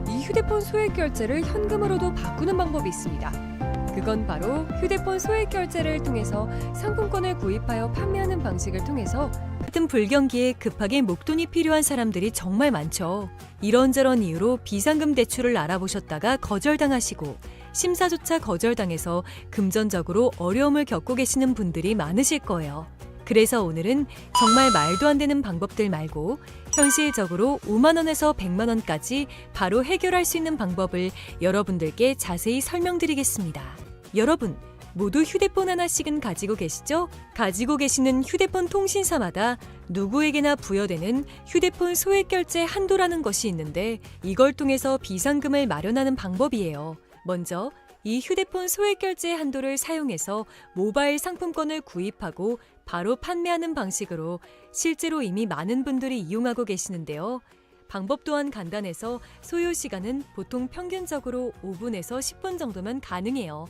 이 휴대폰 소액결제를 현금으로도 바꾸는 방법이 있습니다. 그건 바로 휴대폰 소액결제를 통해서 상품권을 구입하여 판매하는 방식을 통해서 같은 불경기에 급하게 목돈이 필요한 사람들이 정말 많죠. 이런저런 이유로 비상금 대출을 알아보셨다가 거절당하시고 심사조차 거절당해서 금전적으로 어려움을 겪고 계시는 분들이 많으실 거예요. 그래서 오늘은 정말 말도 안 되는 방법들 말고 현실적으로 5만 원에서 100만 원까지 바로 해결할 수 있는 방법을 여러분들께 자세히 설명드리겠습니다. 여러분, 모두 휴대폰 하나씩은 가지고 계시죠? 가지고 계시는 휴대폰 통신사마다 누구에게나 부여되는 휴대폰 소액결제 한도라는 것이 있는데 이걸 통해서 비상금을 마련하는 방법이에요. 먼저 이 휴대폰 소액결제 한도를 사용해서 모바일 상품권을 구입하고 바로 판매하는 방식으로 실제로 이미 많은 분들이 이용하고 계시는데요. 방법 또한 간단해서 소요 시간은 보통 평균적으로 5분에서 10분 정도면 가능해요.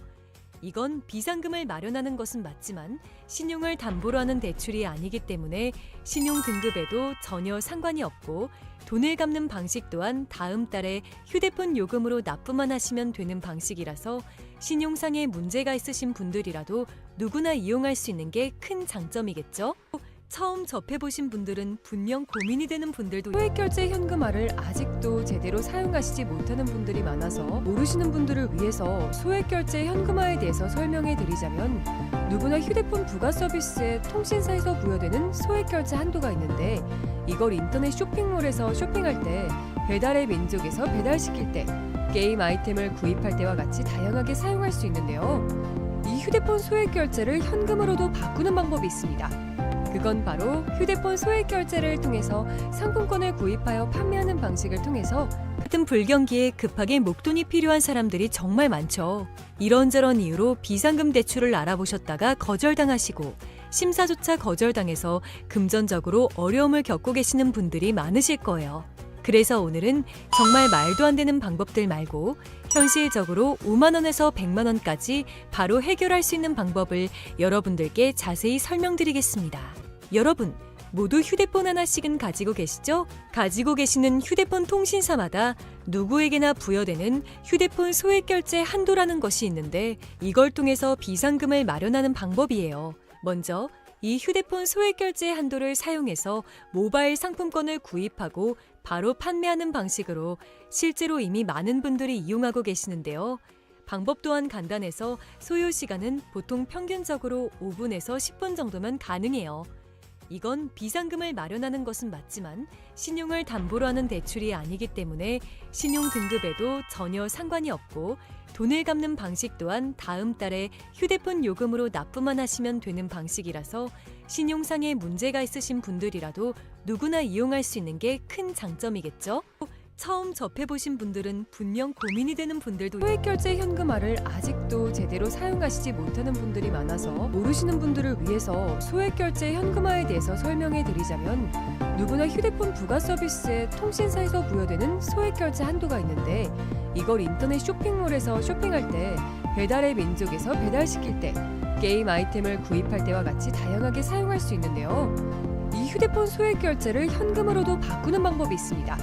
이건 비상금을 마련하는 것은 맞지만 신용을 담보로 하는 대출이 아니기 때문에 신용 등급에도 전혀 상관이 없고 돈을 갚는 방식 또한 다음 달에 휴대폰 요금으로 납부만 하시면 되는 방식이라서 신용상의 문제가 있으신 분들이라도 누구나 이용할 수 있는 게 큰 장점이겠죠? 처음 접해보신 분들은 분명 고민이 되는 분들도 소액결제 현금화를 아직도 제대로 사용하시지 못하는 분들이 많아서 모르시는 분들을 위해서 소액결제 현금화에 대해서 설명해 드리자면 누구나 휴대폰 부가 서비스에 통신사에서 부여되는 소액결제 한도가 있는데 이걸 인터넷 쇼핑몰에서 쇼핑할 때 배달의 민족에서 배달시킬 때 게임 아이템을 구입할 때와 같이 다양하게 사용할 수 있는데요. 이 휴대폰 소액결제를 현금으로도 바꾸는 방법이 있습니다. 그건 바로 휴대폰 소액결제를 통해서 상품권을 구입하여 판매하는 방식을 통해서 같은 불경기에 급하게 목돈이 필요한 사람들이 정말 많죠. 이런저런 이유로 비상금 대출을 알아보셨다가 거절당하시고 심사조차 거절당해서 금전적으로 어려움을 겪고 계시는 분들이 많으실 거예요. 그래서 오늘은 정말 말도 안 되는 방법들 말고 현실적으로 5만 원에서 100만 원까지 바로 해결할 수 있는 방법을 여러분들께 자세히 설명드리겠습니다. 여러분, 모두 휴대폰 하나씩은 가지고 계시죠? 가지고 계시는 휴대폰 통신사마다 누구에게나 부여되는 휴대폰 소액결제 한도라는 것이 있는데 이걸 통해서 비상금을 마련하는 방법이에요. 먼저 이 휴대폰 소액결제 한도를 사용해서 모바일 상품권을 구입하고 바로 판매하는 방식으로 실제로 이미 많은 분들이 이용하고 계시는데요. 방법 또한 간단해서 소요 시간은 보통 평균적으로 5분에서 10분 정도면 가능해요. 이건 비상금을 마련하는 것은 맞지만 신용을 담보로 하는 대출이 아니기 때문에 신용 등급에도 전혀 상관이 없고 돈을 갚는 방식 또한 다음 달에 휴대폰 요금으로 납부만 하시면 되는 방식이라서 신용상의 문제가 있으신 분들이라도 누구나 이용할 수 있는 게 큰 장점이겠죠? 처음 접해보신 분들은 분명 고민이 되는 분들도 소액결제 현금화를 아직도 제대로 사용하시지 못하는 분들이 많아서 모르시는 분들을 위해서 소액결제 현금화에 대해서 설명해 드리자면 누구나 휴대폰 부가 서비스에 통신사에서 부여되는 소액결제 한도가 있는데 이걸 인터넷 쇼핑몰에서 쇼핑할 때 배달의 민족에서 배달시킬 때, 게임 아이템을 구입할 때와 같이 다양하게 사용할 수 있는데요. 이 휴대폰 소액 결제를 현금으로도 바꾸는 방법이 있습니다.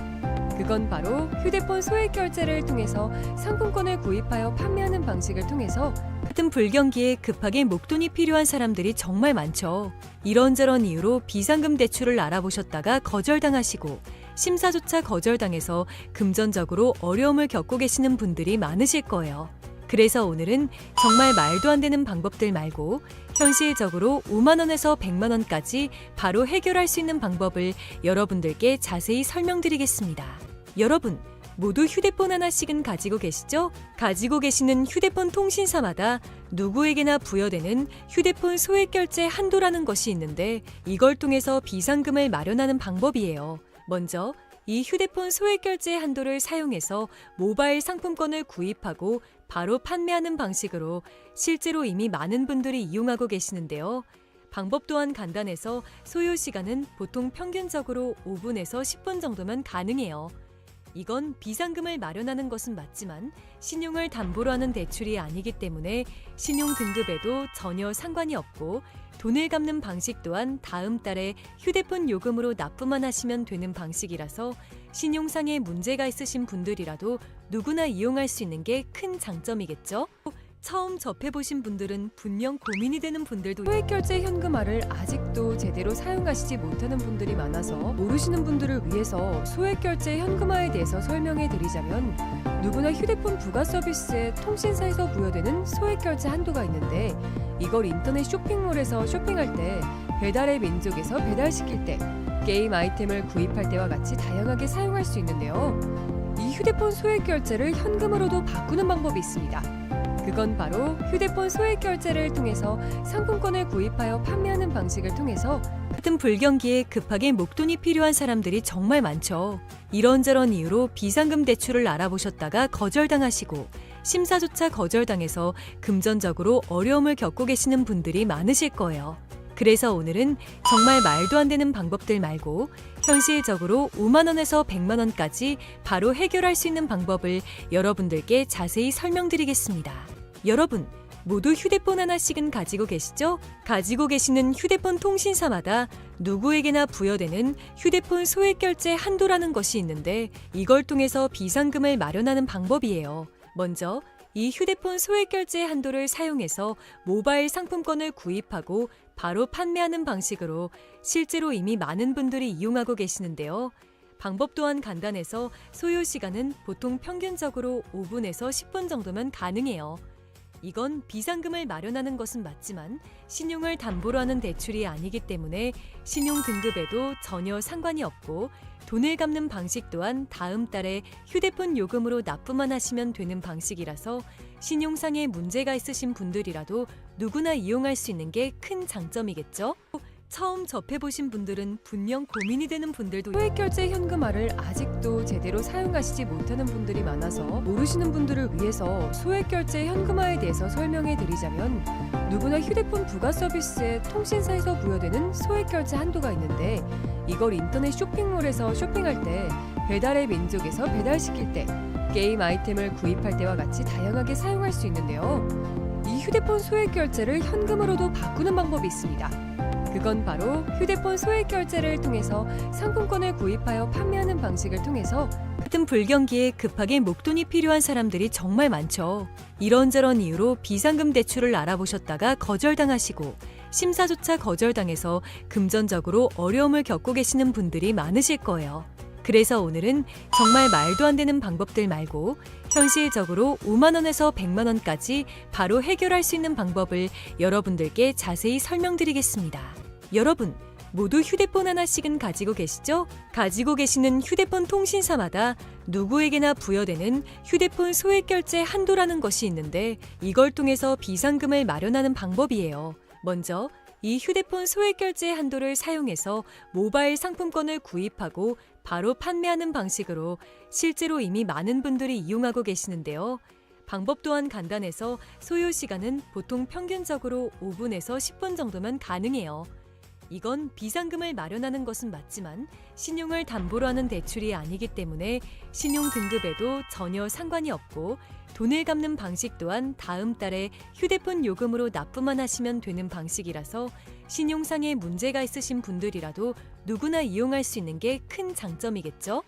그건 바로 휴대폰 소액 결제를 통해서 상품권을 구입하여 판매하는 방식을 통해서 같은 불경기에 급하게 목돈이 필요한 사람들이 정말 많죠. 이런저런 이유로 비상금 대출을 알아보셨다가 거절당하시고 심사조차 거절당해서 금전적으로 어려움을 겪고 계시는 분들이 많으실 거예요. 그래서 오늘은 정말 말도 안 되는 방법들 말고 현실적으로 5만 원에서 100만 원까지 바로 해결할 수 있는 방법을 여러분들께 자세히 설명드리겠습니다. 여러분, 모두 휴대폰 하나씩은 가지고 계시죠? 가지고 계시는 휴대폰 통신사마다 누구에게나 부여되는 휴대폰 소액 결제 한도라는 것이 있는데 이걸 통해서 비상금을 마련하는 방법이에요. 먼저 이 휴대폰 소액 결제 한도를 사용해서 모바일 상품권을 구입하고 바로 판매하는 방식으로 실제로 이미 많은 분들이 이용하고 계시는데요. 방법 또한 간단해서 소요 시간은 보통 평균적으로 5분에서 10분 정도면 가능해요. 이건 비상금을 마련하는 것은 맞지만 신용을 담보로 하는 대출이 아니기 때문에 신용 등급에도 전혀 상관이 없고 돈을 갚는 방식 또한 다음 달에 휴대폰 요금으로 납부만 하시면 되는 방식이라서 신용상에 문제가 있으신 분들이라도 누구나 이용할 수 있는 게 큰 장점이겠죠? 처음 접해보신 분들은 분명 고민이 되는 분들도 소액 결제 현금화를 아직도 제대로 사용하시지 못하는 분들이 많아서 모르시는 분들을 위해서 소액 결제 현금화에 대해서 설명해 드리자면 누구나 휴대폰 부가 서비스에 통신사에서 부여되는 소액 결제 한도가 있는데 이걸 인터넷 쇼핑몰에서 쇼핑할 때, 배달의 민족에서 배달시킬 때, 게임 아이템을 구입할 때와 같이 다양하게 사용할 수 있는데요. 이 휴대폰 소액 결제를 현금으로도 바꾸는 방법이 있습니다. 그건 바로 휴대폰 소액 결제를 통해서 상품권을 구입하여 판매하는 방식을 통해서 같은 불경기에 급하게 목돈이 필요한 사람들이 정말 많죠. 이런저런 이유로 비상금 대출을 알아보셨다가 거절당하시고 심사조차 거절당해서 금전적으로 어려움을 겪고 계시는 분들이 많으실 거예요. 그래서 오늘은 정말 말도 안 되는 방법들 말고 현실적으로 5만 원에서 100만 원까지 바로 해결할 수 있는 방법을 여러분들께 자세히 설명드리겠습니다. 여러분, 모두 휴대폰 하나씩은 가지고 계시죠? 가지고 계시는 휴대폰 통신사마다 누구에게나 부여되는 휴대폰 소액 결제 한도라는 것이 있는데 이걸 통해서 비상금을 마련하는 방법이에요. 먼저 이 휴대폰 소액 결제 한도를 사용해서 모바일 상품권을 구입하고 바로 판매하는 방식으로 실제로 이미 많은 분들이 이용하고 계시는데요. 방법 또한 간단해서 소요 시간은 보통 평균적으로 5분에서 10분 정도면 가능해요. 이건 비상금을 마련하는 것은 맞지만 신용을 담보로 하는 대출이 아니기 때문에 신용 등급에도 전혀 상관이 없고 돈을 갚는 방식 또한 다음 달에 휴대폰 요금으로 납부만 하시면 되는 방식이라서 신용상에 문제가 있으신 분들이라도 누구나 이용할 수 있는 게 큰 장점이겠죠? 처음 접해보신 분들은 분명 고민이 되는 분들도 소액 결제 현금화를 아직도 제대로 사용하시지 못하는 분들이 많아서 모르시는 분들을 위해서 소액 결제 현금화에 대해서 설명해 드리자면 누구나 휴대폰 부가 서비스에 통신사에서 부여되는 소액 결제 한도가 있는데 이걸 인터넷 쇼핑몰에서 쇼핑할 때, 배달의 민족에서 배달시킬 때, 게임 아이템을 구입할 때와 같이 다양하게 사용할 수 있는데요. 이 휴대폰 소액 결제를 현금으로도 바꾸는 방법이 있습니다. 그건 바로 휴대폰 소액 결제를 통해서 상품권을 구입하여 판매하는 방식을 통해서 같은 불경기에 급하게 목돈이 필요한 사람들이 정말 많죠. 이런저런 이유로 비상금 대출을 알아보셨다가 거절당하시고 심사조차 거절당해서 금전적으로 어려움을 겪고 계시는 분들이 많으실 거예요. 그래서 오늘은 정말 말도 안 되는 방법들 말고 현실적으로 5만 원에서 100만 원까지 바로 해결할 수 있는 방법을 여러분들께 자세히 설명드리겠습니다. 여러분, 모두 휴대폰 하나씩은 가지고 계시죠? 가지고 계시는 휴대폰 통신사마다 누구에게나 부여되는 휴대폰 소액 결제 한도라는 것이 있는데 이걸 통해서 비상금을 마련하는 방법이에요. 먼저 이 휴대폰 소액 결제 한도를 사용해서 모바일 상품권을 구입하고 바로 판매하는 방식으로 실제로 이미 많은 분들이 이용하고 계시는데요. 방법 또한 간단해서 소요 시간은 보통 평균적으로 5분에서 10분 정도면 가능해요. 이건 비상금을 마련하는 것은 맞지만 신용을 담보로 하는 대출이 아니기 때문에 신용 등급에도 전혀 상관이 없고 돈을 갚는 방식 또한 다음 달에 휴대폰 요금으로 납부만 하시면 되는 방식이라서 신용상의 문제가 있으신 분들이라도 누구나 이용할 수 있는 게 큰 장점이겠죠?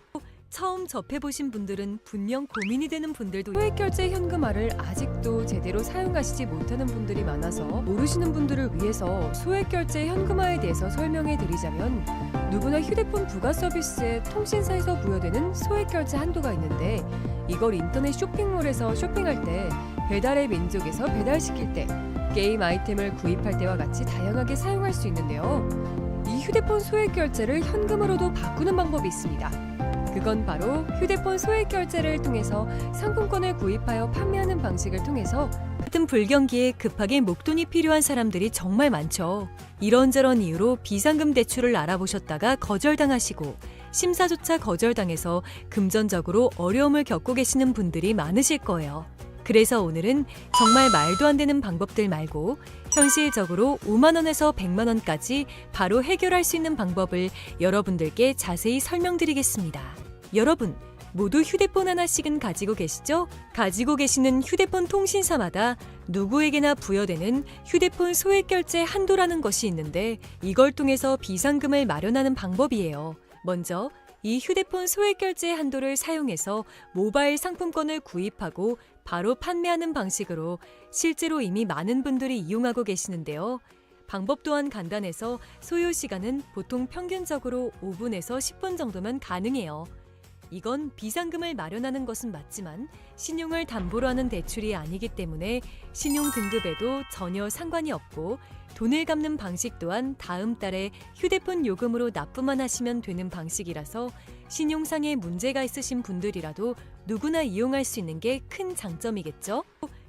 처음 접해보신 분들은 분명 고민이 되는 분들도 소액결제 현금화를 아직도 제대로 사용하시지 못하는 분들이 많아서 모르시는 분들을 위해서 소액결제 현금화에 대해서 설명해 드리자면 누구나 휴대폰 부가 서비스에 통신사에서 부여되는 소액결제 한도가 있는데 이걸 인터넷 쇼핑몰에서 쇼핑할 때 배달의 민족에서 배달시킬 때 게임 아이템을 구입할 때와 같이 다양하게 사용할 수 있는데요. 이 휴대폰 소액결제를 현금으로도 바꾸는 방법이 있습니다. 그건 바로 휴대폰 소액결제를 통해서 상품권을 구입하여 판매하는 방식을 통해서 같은 불경기에 급하게 목돈이 필요한 사람들이 정말 많죠. 이런저런 이유로 비상금 대출을 알아보셨다가 거절당하시고 심사조차 거절당해서 금전적으로 어려움을 겪고 계시는 분들이 많으실 거예요. 그래서 오늘은 정말 말도 안 되는 방법들 말고 현실적으로 5만 원에서 100만 원까지 바로 해결할 수 있는 방법을 여러분들께 자세히 설명드리겠습니다. 여러분, 모두 휴대폰 하나씩은 가지고 계시죠? 가지고 계시는 휴대폰 통신사마다 누구에게나 부여되는 휴대폰 소액결제 한도라는 것이 있는데 이걸 통해서 비상금을 마련하는 방법이에요. 먼저 이 휴대폰 소액결제 한도를 사용해서 모바일 상품권을 구입하고 바로 판매하는 방식으로 실제로 이미 많은 분들이 이용하고 계시는데요. 방법 또한 간단해서 소요 시간은 보통 평균적으로 5분에서 10분 정도면 가능해요. 이건 비상금을 마련하는 것은 맞지만 신용을 담보로 하는 대출이 아니기 때문에 신용 등급에도 전혀 상관이 없고 돈을 갚는 방식 또한 다음 달에 휴대폰 요금으로 납부만 하시면 되는 방식이라서 신용상의 문제가 있으신 분들이라도 누구나 이용할 수 있는 게 큰 장점이겠죠?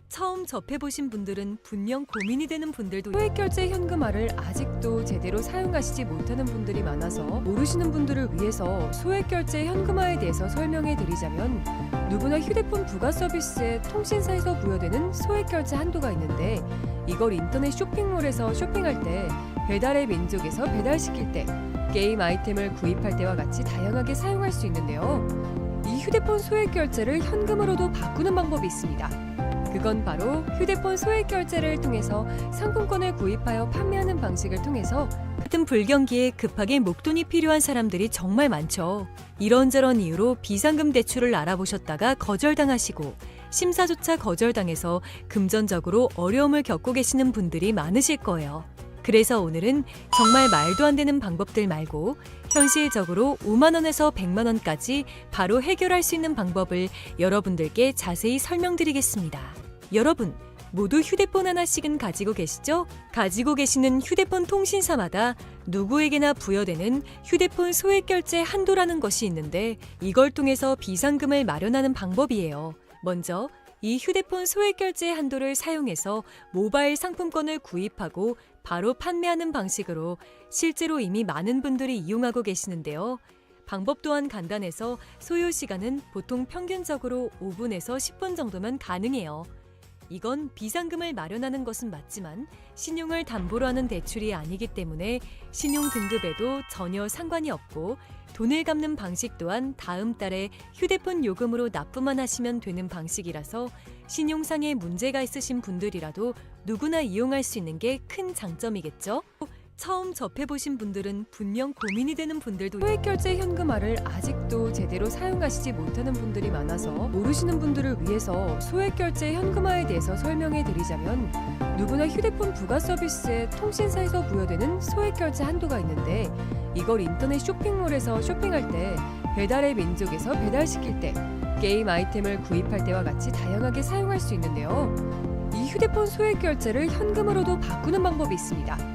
처음 접해보신 분들은 분명 고민이 되는 분들도 소액결제 현금화를 아직도 제대로 사용하시지 못하는 분들이 많아서 모르시는 분들을 위해서 소액결제 현금화에 대해서 설명해 드리자면 누구나 휴대폰 부가 서비스에 통신사에서 부여되는 소액결제 한도가 있는데 이걸 인터넷 쇼핑몰에서 쇼핑할 때 배달의 민족에서 배달시킬 때 게임 아이템을 구입할 때와 같이 다양하게 사용할 수 있는데요. 이 휴대폰 소액결제를 현금으로도 바꾸는 방법이 있습니다. 그건 바로 휴대폰 소액결제를 통해서 상품권을 구입하여 판매하는 방식을 통해서 같은 불경기에 급하게 목돈이 필요한 사람들이 정말 많죠. 이런저런 이유로 비상금 대출을 알아보셨다가 거절당하시고 심사조차 거절당해서 금전적으로 어려움을 겪고 계시는 분들이 많으실 거예요. 그래서 오늘은 정말 말도 안 되는 방법들 말고 현실적으로 5만 원에서 100만 원까지 바로 해결할 수 있는 방법을 여러분들께 자세히 설명드리겠습니다. 여러분, 모두 휴대폰 하나씩은 가지고 계시죠? 가지고 계시는 휴대폰 통신사마다 누구에게나 부여되는 휴대폰 소액결제 한도라는 것이 있는데 이걸 통해서 비상금을 마련하는 방법이에요. 먼저 이 휴대폰 소액결제 한도를 사용해서 모바일 상품권을 구입하고 바로 판매하는 방식으로 실제로 이미 많은 분들이 이용하고 계시는데요. 방법 또한 간단해서 소요 시간은 보통 평균적으로 5분에서 10분 정도면 가능해요. 이건 비상금을 마련하는 것은 맞지만 신용을 담보로 하는 대출이 아니기 때문에 신용 등급에도 전혀 상관이 없고 돈을 갚는 방식 또한 다음 달에 휴대폰 요금으로 납부만 하시면 되는 방식이라서 신용상의 문제가 있으신 분들이라도 누구나 이용할 수 있는 게 큰 장점이겠죠? 처음 접해보신 분들은 분명 고민이 되는 분들도 소액결제 현금화를 아직도 제대로 사용하시지 못하는 분들이 많아서 모르시는 분들을 위해서 소액결제 현금화에 대해서 설명해 드리자면 누구나 휴대폰 부가 서비스에 통신사에서 부여되는 소액결제 한도가 있는데 이걸 인터넷 쇼핑몰에서 쇼핑할 때 배달의 민족에서 배달시킬 때 게임 아이템을 구입할 때와 같이 다양하게 사용할 수 있는데요. 이 휴대폰 소액결제를 현금으로도 바꾸는 방법이 있습니다.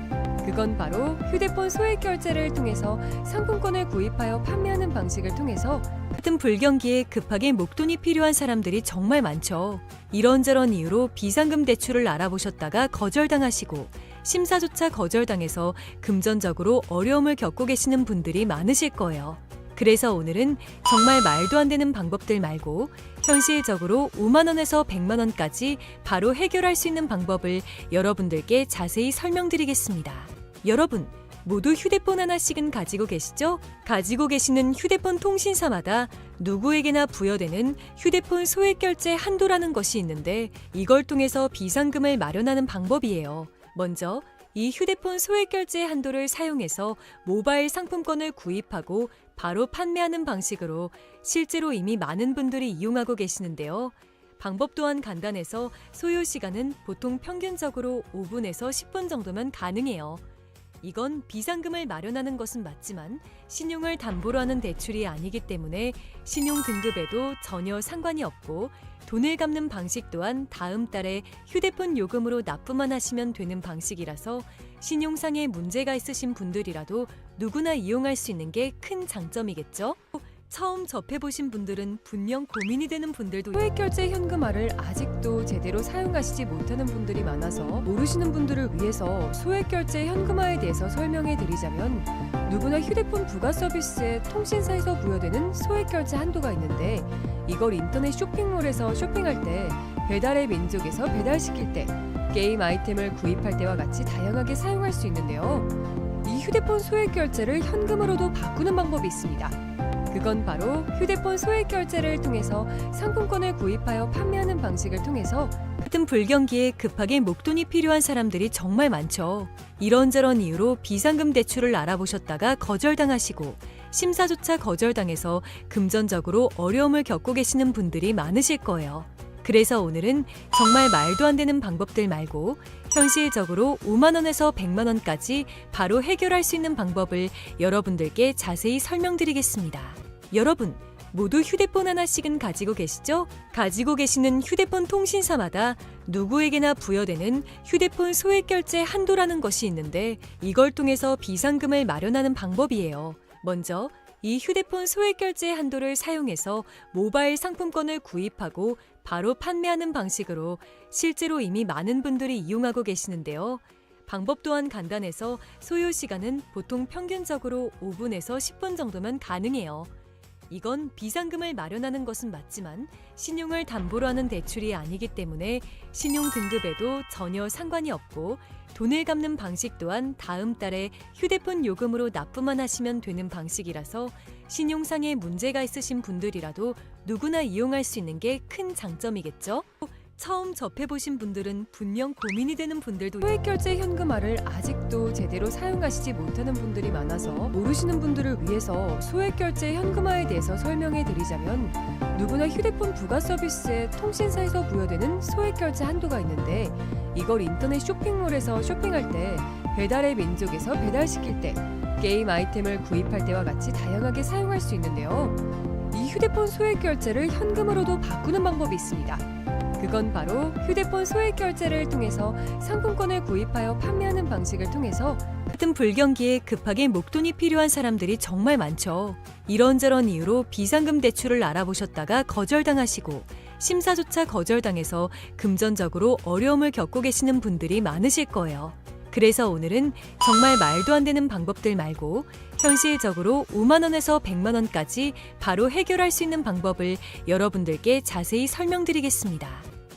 그건 바로 휴대폰 소액결제를 통해서 상품권을 구입하여 판매하는 방식을 통해서 같은 불경기에 급하게 목돈이 필요한 사람들이 정말 많죠. 이런저런 이유로 비상금 대출을 알아보셨다가 거절당하시고 심사조차 거절당해서 금전적으로 어려움을 겪고 계시는 분들이 많으실 거예요. 그래서 오늘은 정말 말도 안 되는 방법들 말고 현실적으로 5만 원에서 100만 원까지 바로 해결할 수 있는 방법을 여러분들께 자세히 설명드리겠습니다. 여러분, 모두 휴대폰 하나씩은 가지고 계시죠? 가지고 계시는 휴대폰 통신사마다 누구에게나 부여되는 휴대폰 소액 결제 한도라는 것이 있는데 이걸 통해서 비상금을 마련하는 방법이에요. 먼저 이 휴대폰 소액 결제 한도를 사용해서 모바일 상품권을 구입하고 바로 판매하는 방식으로 실제로 이미 많은 분들이 이용하고 계시는데요. 방법 또한 간단해서 소요 시간은 보통 평균적으로 5분에서 10분 정도면 가능해요. 이건 비상금을 마련하는 것은 맞지만 신용을 담보로 하는 대출이 아니기 때문에 신용 등급에도 전혀 상관이 없고 돈을 갚는 방식 또한 다음 달에 휴대폰 요금으로 납부만 하시면 되는 방식이라서 신용상에 문제가 있으신 분들이라도 누구나 이용할 수 있는 게 큰 장점이겠죠? 처음 접해보신 분들은 분명 고민이 되는 분들도 소액결제 현금화를 아직도 제대로 사용하시지 못하는 분들이 많아서 모르시는 분들을 위해서 소액결제 현금화에 대해서 설명해 드리자면 누구나 휴대폰 부가 서비스에 통신사에서 부여되는 소액결제 한도가 있는데 이걸 인터넷 쇼핑몰에서 쇼핑할 때 배달의 민족에서 배달시킬 때 게임 아이템을 구입할 때와 같이 다양하게 사용할 수 있는데요. 이 휴대폰 소액결제를 현금으로도 바꾸는 방법이 있습니다. 그건 바로 휴대폰 소액 결제를 통해서 상품권을 구입하여 판매하는 방식을 통해서 같은 불경기에 급하게 목돈이 필요한 사람들이 정말 많죠. 이런저런 이유로 비상금 대출을 알아보셨다가 거절당하시고 심사조차 거절당해서 금전적으로 어려움을 겪고 계시는 분들이 많으실 거예요. 그래서 오늘은 정말 말도 안 되는 방법들 말고 현실적으로 5만 원에서 100만 원까지 바로 해결할 수 있는 방법을 여러분들께 자세히 설명드리겠습니다. 여러분, 모두 휴대폰 하나씩은 가지고 계시죠? 가지고 계시는 휴대폰 통신사마다 누구에게나 부여되는 휴대폰 소액 결제 한도라는 것이 있는데 이걸 통해서 비상금을 마련하는 방법이에요. 먼저 이 휴대폰 소액 결제 한도를 사용해서 모바일 상품권을 구입하고 바로 판매하는 방식으로 실제로 이미 많은 분들이 이용하고 계시는데요. 방법 또한 간단해서 소요 시간은 보통 평균적으로 5분에서 10분 정도면 가능해요. 이건 비상금을 마련하는 것은 맞지만 신용을 담보로 하는 대출이 아니기 때문에 신용 등급에도 전혀 상관이 없고 돈을 갚는 방식 또한 다음 달에 휴대폰 요금으로 납부만 하시면 되는 방식이라서 신용상에 문제가 있으신 분들이라도 누구나 이용할 수 있는 게 큰 장점이겠죠? 처음 접해보신 분들은 분명 고민이 되는 분들도 소액결제 현금화를 아직도 제대로 사용하시지 못하는 분들이 많아서 모르시는 분들을 위해서 소액결제 현금화에 대해서 설명해 드리자면 누구나 휴대폰 부가 서비스에 통신사에서 부여되는 소액결제 한도가 있는데 이걸 인터넷 쇼핑몰에서 쇼핑할 때 배달의 민족에서 배달시킬 때 게임 아이템을 구입할 때와 같이 다양하게 사용할 수 있는데요. 이 휴대폰 소액결제를 현금으로도 바꾸는 방법이 있습니다. 그건 바로 휴대폰 소액 결제를 통해서 상품권을 구입하여 판매하는 방식을 통해서 같은 불경기에 급하게 목돈이 필요한 사람들이 정말 많죠. 이런저런 이유로 비상금 대출을 알아보셨다가 거절당하시고 심사조차 거절당해서 금전적으로 어려움을 겪고 계시는 분들이 많으실 거예요. 그래서 오늘은 정말 말도 안 되는 방법들 말고 현실적으로 5만 원에서 100만 원까지 바로 해결할 수 있는 방법을 여러분들께 자세히 설명드리겠습니다.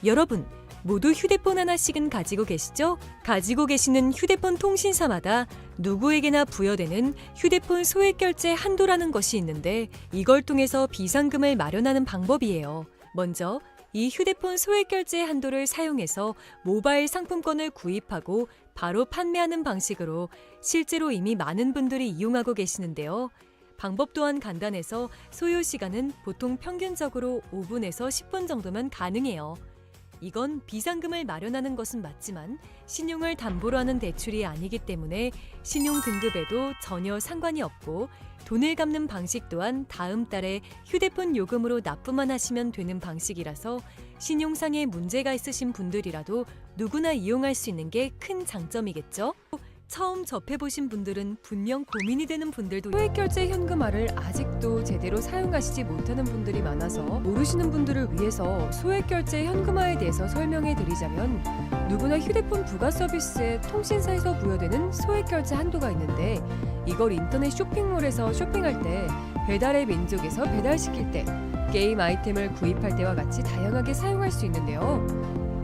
여러분, 모두 휴대폰 하나씩은 가지고 계시죠? 가지고 계시는 휴대폰 통신사마다 누구에게나 부여되는 휴대폰 소액 결제 한도라는 것이 있는데 이걸 통해서 비상금을 마련하는 방법이에요. 먼저 이 휴대폰 소액 결제 한도를 사용해서 모바일 상품권을 구입하고 바로 판매하는 방식으로 실제로 이미 많은 분들이 이용하고 계시는데요. 방법 또한 간단해서 소요 시간은 보통 평균적으로 5분에서 10분 정도면 가능해요. 이건 비상금을 마련하는 것은 맞지만 신용을 담보로 하는 대출이 아니기 때문에 신용 등급에도 전혀 상관이 없고 돈을 갚는 방식 또한 다음 달에 휴대폰 요금으로 납부만 하시면 되는 방식이라서 신용상에 문제가 있으신 분들이라도 누구나 이용할 수 있는 게 큰 장점이겠죠? 처음 접해보신 분들은 분명 고민이 되는 분들도 소액결제 현금화를 아직도 제대로 사용하시지 못하는 분들이 많아서 모르시는 분들을 위해서 소액결제 현금화에 대해서 설명해 드리자면 누구나 휴대폰 부가 서비스에 통신사에서 부여되는 소액결제 한도가 있는데 이걸 인터넷 쇼핑몰에서 쇼핑할 때 배달의 민족에서 배달시킬 때 게임 아이템을 구입할 때와 같이 다양하게 사용할 수 있는데요.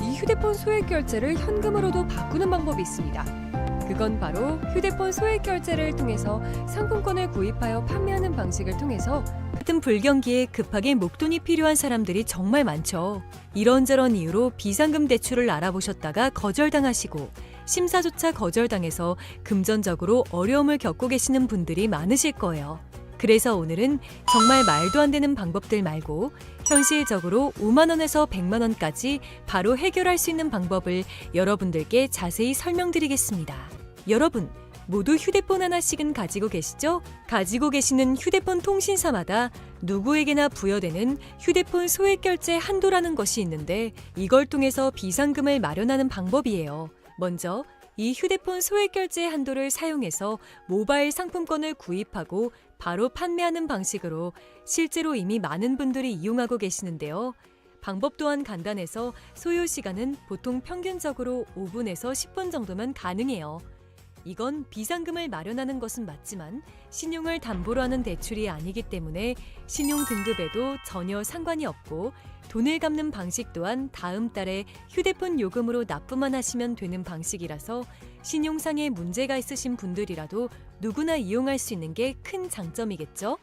이 휴대폰 소액결제를 현금으로도 바꾸는 방법이 있습니다. 그건 바로 휴대폰 소액 결제를 통해서 상품권을 구입하여 판매하는 방식을 통해서 같은 불경기에 급하게 목돈이 필요한 사람들이 정말 많죠. 이런저런 이유로 비상금 대출을 알아보셨다가 거절당하시고 심사조차 거절당해서 금전적으로 어려움을 겪고 계시는 분들이 많으실 거예요. 그래서 오늘은 정말 말도 안 되는 방법들 말고 현실적으로 5만 원에서 100만 원까지 바로 해결할 수 있는 방법을 여러분들께 자세히 설명드리겠습니다. 여러분, 모두 휴대폰 하나씩은 가지고 계시죠? 가지고 계시는 휴대폰 통신사마다 누구에게나 부여되는 휴대폰 소액 결제 한도라는 것이 있는데 이걸 통해서 비상금을 마련하는 방법이에요. 먼저 이 휴대폰 소액 결제 한도를 사용해서 모바일 상품권을 구입하고 바로 판매하는 방식으로 실제로 이미 많은 분들이 이용하고 계시는데요. 방법 또한 간단해서 소요 시간은 보통 평균적으로 5분에서 10분 정도면 가능해요. 이건 비상금을 마련하는 것은 맞지만 신용을 담보로 하는 대출이 아니기 때문에 신용 등급에도 전혀 상관이 없고 돈을 갚는 방식 또한 다음 달에 휴대폰 요금으로 납부만 하시면 되는 방식이라서 신용상의 문제가 있으신 분들이라도 누구나 이용할 수 있는 게 큰 장점이겠죠?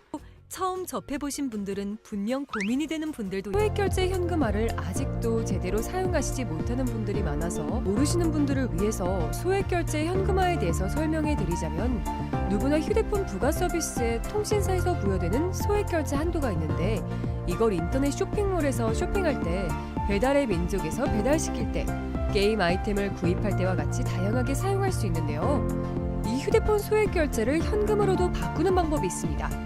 처음 접해보신 분들은 분명 고민이 되는 분들도 소액결제 현금화를 아직도 제대로 사용하시지 못하는 분들이 많아서 모르시는 분들을 위해서 소액결제 현금화에 대해서 설명해 드리자면 누구나 휴대폰 부가 서비스에 통신사에서 부여되는 소액결제 한도가 있는데 이걸 인터넷 쇼핑몰에서 쇼핑할 때 배달의 민족에서 배달시킬 때 게임 아이템을 구입할 때와 같이 다양하게 사용할 수 있는데요. 이 휴대폰 소액결제를 현금으로도 바꾸는 방법이 있습니다.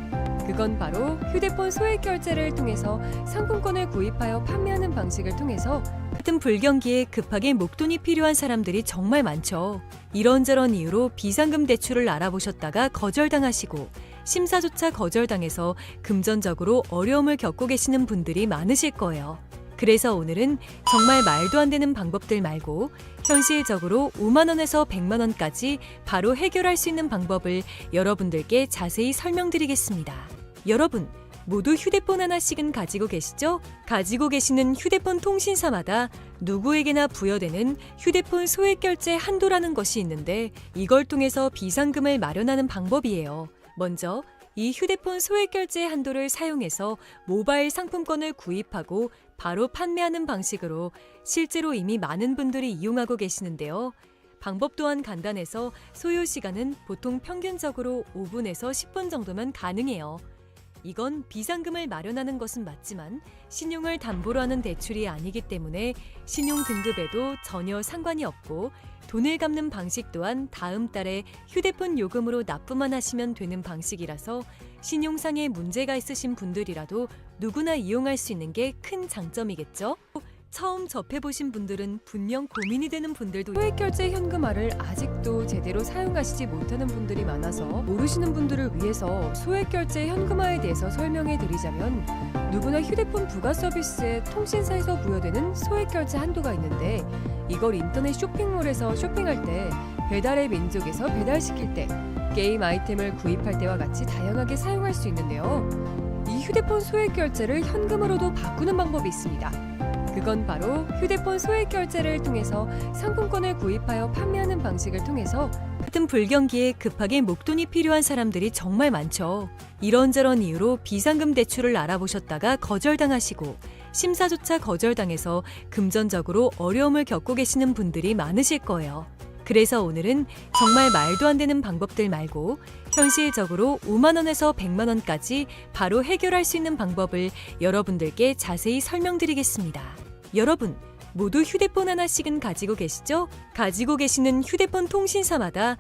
그건 바로 휴대폰 소액 결제를 통해서 상품권을 구입하여 판매하는 방식을 통해서 같은 불경기에 급하게 목돈이 필요한 사람들이 정말 많죠. 이런저런 이유로 비상금 대출을 알아보셨다가 거절당하시고 심사조차 거절당해서 금전적으로 어려움을 겪고 계시는 분들이 많으실 거예요. 그래서 오늘은 정말 말도 안 되는 방법들 말고 현실적으로 5만 원에서 100만 원까지 바로 해결할 수 있는 방법을 여러분들께 자세히 설명드리겠습니다. 여러분, 모두 휴대폰 하나씩은 가지고 계시죠? 가지고 계시는 휴대폰 통신사마다 누구에게나 부여되는 휴대폰 소액 결제 한도라는 것이 있는데 이걸 통해서 비상금을 마련하는 방법이에요. 먼저 이 휴대폰 소액 결제 한도를 사용해서 모바일 상품권을 구입하고 바로 판매하는 방식으로 실제로 이미 많은 분들이 이용하고 계시는데요. 방법 또한 간단해서 소요 시간은 보통 평균적으로 5분에서 10분 정도면 가능해요. 이건 비상금을 마련하는 것은 맞지만 신용을 담보로 하는 대출이 아니기 때문에 신용 등급에도 전혀 상관이 없고 돈을 갚는 방식 또한 다음 달에 휴대폰 요금으로 납부만 하시면 되는 방식이라서 신용상의 문제가 있으신 분들이라도 누구나 이용할 수 있는 게 큰 장점이겠죠? 처음 접해보신 분들은 분명 고민이 되는 분들도 소액결제 현금화를 아직도 제대로 사용하시지 못하는 분들이 많아서 모르시는 분들을 위해서 소액결제 현금화에 대해서 설명해 드리자면 누구나 휴대폰 부가 서비스에 통신사에서 부여되는 소액결제 한도가 있는데 이걸 인터넷 쇼핑몰에서 쇼핑할 때 배달의 민족에서 배달시킬 때 게임 아이템을 구입할 때와 같이 다양하게 사용할 수 있는데요. 이 휴대폰 소액결제를 현금으로도 바꾸는 방법이 있습니다. 그건 바로 휴대폰 소액 결제를 통해서 상품권을 구입하여 판매하는 방식을 통해서 같은 불경기에 급하게 목돈이 필요한 사람들이 정말 많죠. 이런저런 이유로 비상금 대출을 알아보셨다가 거절당하시고 심사조차 거절당해서 금전적으로 어려움을 겪고 계시는 분들이 많으실 거예요. 그래서 오늘은 정말 말도 안 되는 방법들 말고 현실적으로 5만 원에서 100만 원까지 바로 해결할 수 있는 방법을 여러분들께 자세히 설명드리겠습니다. 여러분, 모두 휴대폰 하나씩은 가지고 계시죠? 가지고 계시는 휴대폰 통신사마다